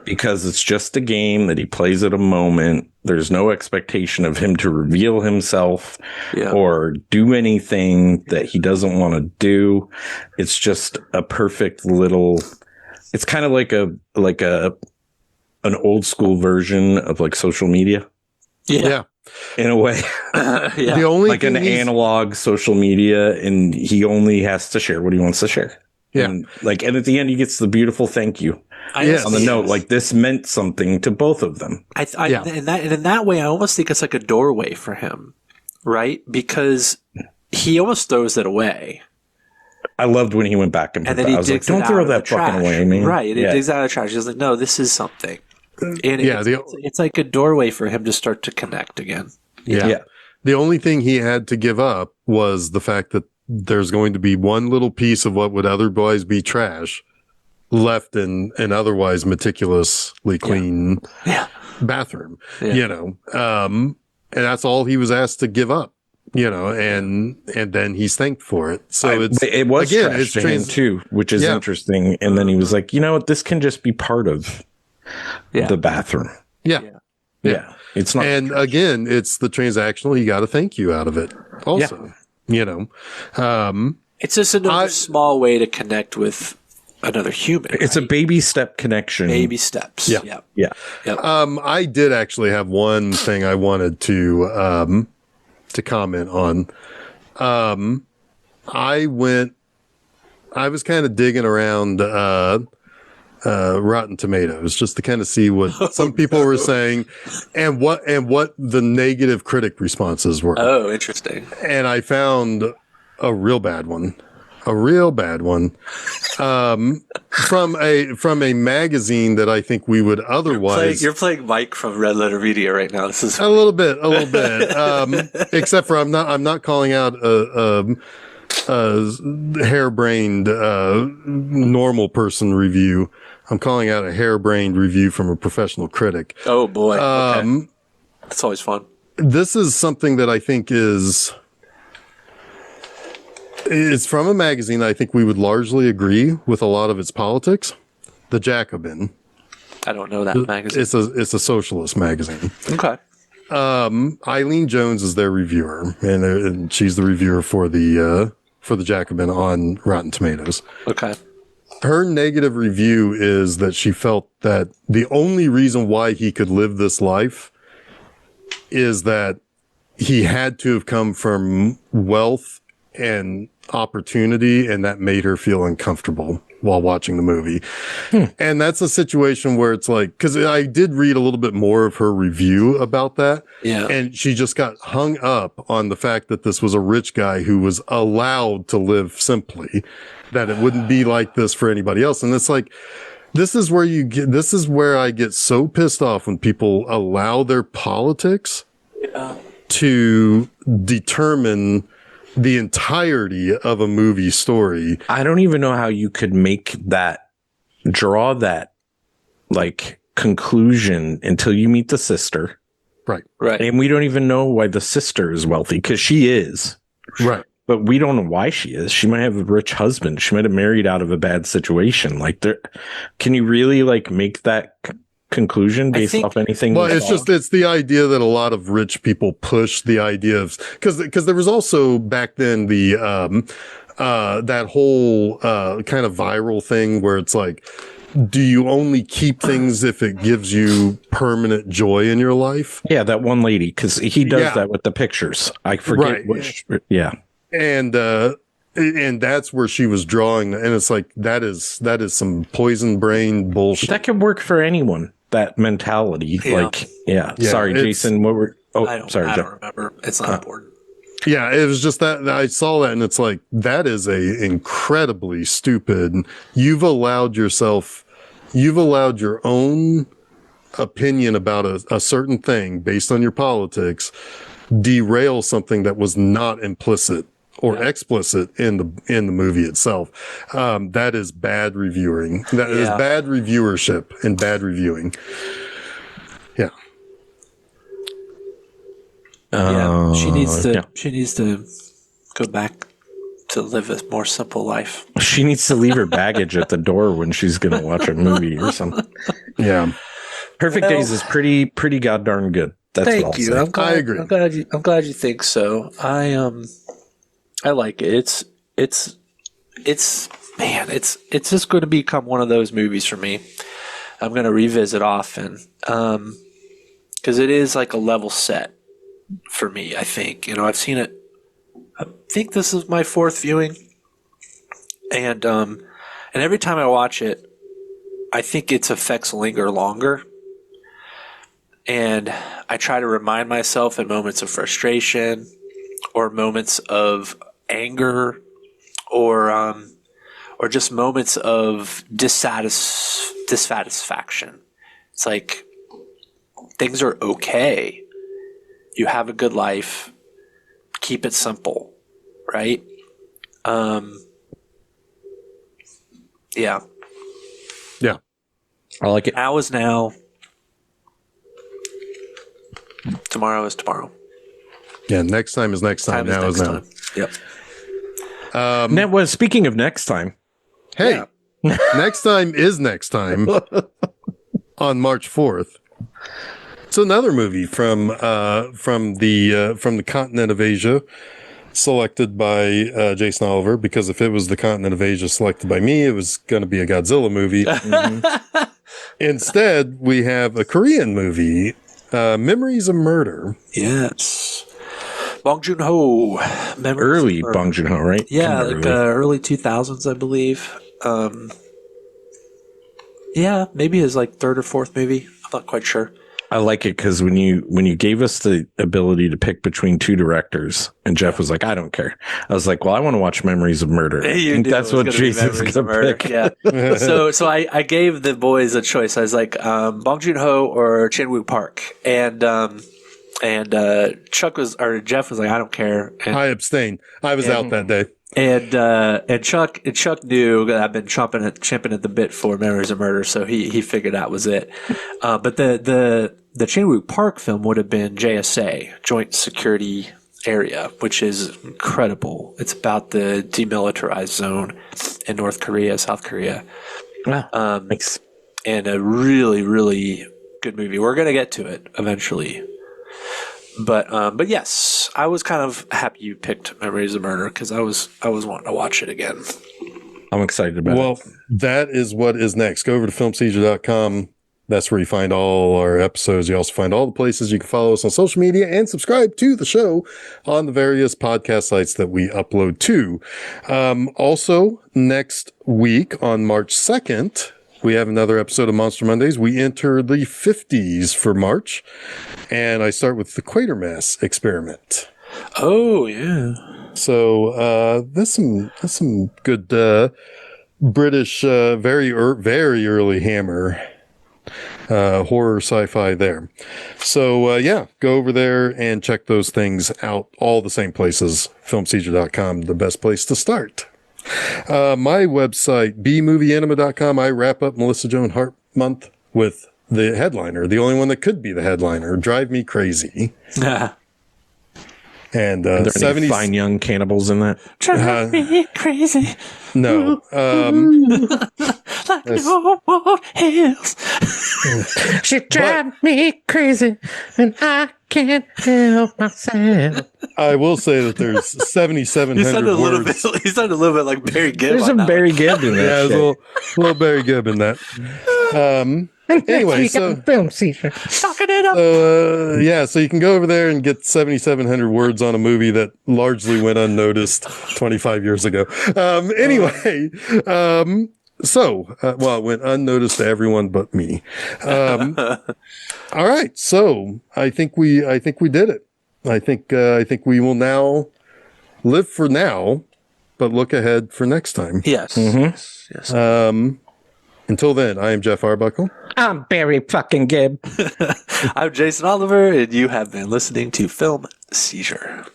because it's just a game that he plays at a moment. There's no expectation of him to reveal himself or do anything that he doesn't want to do. It's just a perfect little, it's kind of like an old school version of like social media. Yeah. In a way. The only like an analog social media, and he only has to share what he wants to share. Yeah. And at the end, he gets the beautiful thank you on the note. Like, this meant something to both of them. In that way, I almost think it's like a doorway for him, right? Because he almost throws it away. I loved when he went back and then he digs don't throw that fucking away, man. Right. He digs out of the trash. He's like, no, this is something. And it's like a doorway for him to start to connect again. Yeah. The only thing he had to give up was the fact that there's going to be one little piece of what would otherwise be trash left in an otherwise meticulously clean bathroom, and that's all he was asked to give up, and then he's thanked for it. So it was trash to him too, which is interesting. And then he was like, this can just be part of the bathroom. Yeah. It's not. And again, it's the transactional. You got to thank you out of it also, it's just another small way to connect with another human. It's a baby step connection. Baby steps. Yeah. I did actually have one thing I wanted to comment on. I was kind of digging around, Rotten Tomatoes just to kind of see what some people were saying and what the negative critic responses were. Oh, interesting. And I found a real bad one from a magazine that I think we would otherwise. You're playing Mike from Red Letter Media right now. This is a little bit. Except for I'm not calling out harebrained normal person review. I'm calling out a harebrained review from a professional critic. Oh boy. Okay. That's always fun. This is something that I think it's from a magazine I think we would largely agree with a lot of its politics. The Jacobin. I don't know that magazine. It's a socialist magazine. Okay. Eileen Jones is their reviewer, and she's the reviewer for the Jacobin on Rotten Tomatoes. Okay. Her negative review is that she felt that the only reason why he could live this life is that he had to have come from wealth and opportunity, and that made her feel uncomfortable while watching the movie. And that's a situation where it's like, because I did read a little bit more of her review about that. Yeah. And she just got hung up on the fact that this was a rich guy who was allowed to live simply, that it wouldn't be like this for anybody else. And it's like, this is where I get so pissed off when people allow their politics to determine the entirety of a movie story. I don't even know how you could draw that like conclusion until you meet the sister. Right. And we don't even know why the sister is wealthy, because she is. Right. But we don't know why she is. She might have a rich husband. She might have married out of a bad situation. Like, can you really like make that conclusion based off anything? Well, it's the idea that a lot of rich people push the idea of, because there was also back then the that whole kind of viral thing where it's like, do you only keep things if it gives you permanent joy in your life? Yeah, that one lady, because he does Yeah. that with the pictures. I forget Right. which. Yeah. And that's where she was drawing, and it's like that is some poison brain bullshit. That can work for anyone, that mentality. Yeah. Like, yeah. Yeah, Sorry, it's- Jason. What were. Oh, I don't sorry, Jeff. remember. It's not important. Yeah, it was just that I saw that, and it's like that is a incredibly stupid. You've allowed your own opinion about a certain thing based on your politics derail something that was not implicit or explicit in the movie itself. That is bad reviewing. That is bad reviewership and bad reviewing. Yeah. Yeah, she needs to. She needs to go back to live a more simple life. She needs to leave her baggage at the door when she's going to watch a movie or something. Yeah. Perfect Days is pretty goddamn good. That's what I'll Thank you. say. I agree. I'm glad you think so. I like it. It's just going to become one of those movies for me. I'm going to revisit often because it is like a level set for me. I think I've seen it. I think this is my fourth viewing, and every time I watch it, I think its effects linger longer. And I try to remind myself in moments of frustration or moments of anger or just moments of dissatisfaction. It's like things are okay. You have a good life. Keep it simple, right? Yeah. Yeah. I like it. Now is now. Tomorrow is tomorrow. Yeah. Next time is next time. Now is now. time. Yep. Well, speaking of next time, Hey, next time is next time on March 4th. It's another movie from the continent of Asia, selected by Jason Oliver. Because if it was the continent of Asia selected by me, it was going to be a Godzilla movie. Instead, we have a Korean movie, Memories of Murder. Yes. Bong Joon-ho. early Bong Joon-ho, right? Yeah, Kinda like early. early 2000s, I believe. Yeah, maybe his like third or fourth movie. I'm not quite sure. I like it because when you gave us the ability to pick between two directors, and Jeff was like, "I don't care." I was like, "Well, I want to watch Memories of Murder." I think that's what Jason's going to pick. Yeah. so I gave the boys a choice. I was like, Bong Joon-ho or Chan-wook Park, and Jeff was like, "I don't care." And, I abstain. I was out that day. And Chuck knew that I've been champing at the bit for Memories of Murder, so he figured that was it. But the Chan-wook Park film would have been JSA, Joint Security Area, which is incredible. It's about the demilitarized zone in North Korea, South Korea. Thanks. And a really, really good movie. We're gonna get to it eventually. But yes, I was kind of happy you picked Memories of Murder because I was wanting to watch it again. I'm excited about it. Well, that is what is next. Go over to filmseizure.com. That's where you find all our episodes. You also find all the places you can follow us on social media and subscribe to the show on the various podcast sites that we upload to. Also, next week on March 2nd, we have another episode of Monster Mondays. We enter the 50s for March, and I start with the Quatermass experiment. Oh yeah. So that's some good British, very early Hammer horror sci-fi there. So go over there and check those things out. All the same places. Filmseizure.com, the best place to start. My website, bmovieanima.com. I wrap up Melissa Joan Hart month with the headliner, the only one that could be the headliner, Drive Me Crazy. And Are there 70s any fine young cannibals in that? Drive me crazy. No. Like no more hills. She drive me crazy, and I can't help myself. I will say that there's 7,700 words. He sounded a little bit like Barry Gibb. There's on some that Barry Gibb in that. Yeah, there's shit. a little Barry Gibb in that. Anyway, so film Seizure. Talking it up. so you can go over there and get 7,700 words on a movie that largely went unnoticed 25 years ago. Anyway, well, it went unnoticed to everyone but me. All right, so I think we did it. I think we will now live for now, but look ahead for next time. Yes. Yes. Until then, I am Jeff Arbuckle. I'm Barry fucking Gibb. I'm Jason Oliver, and you have been listening to Film Seizure.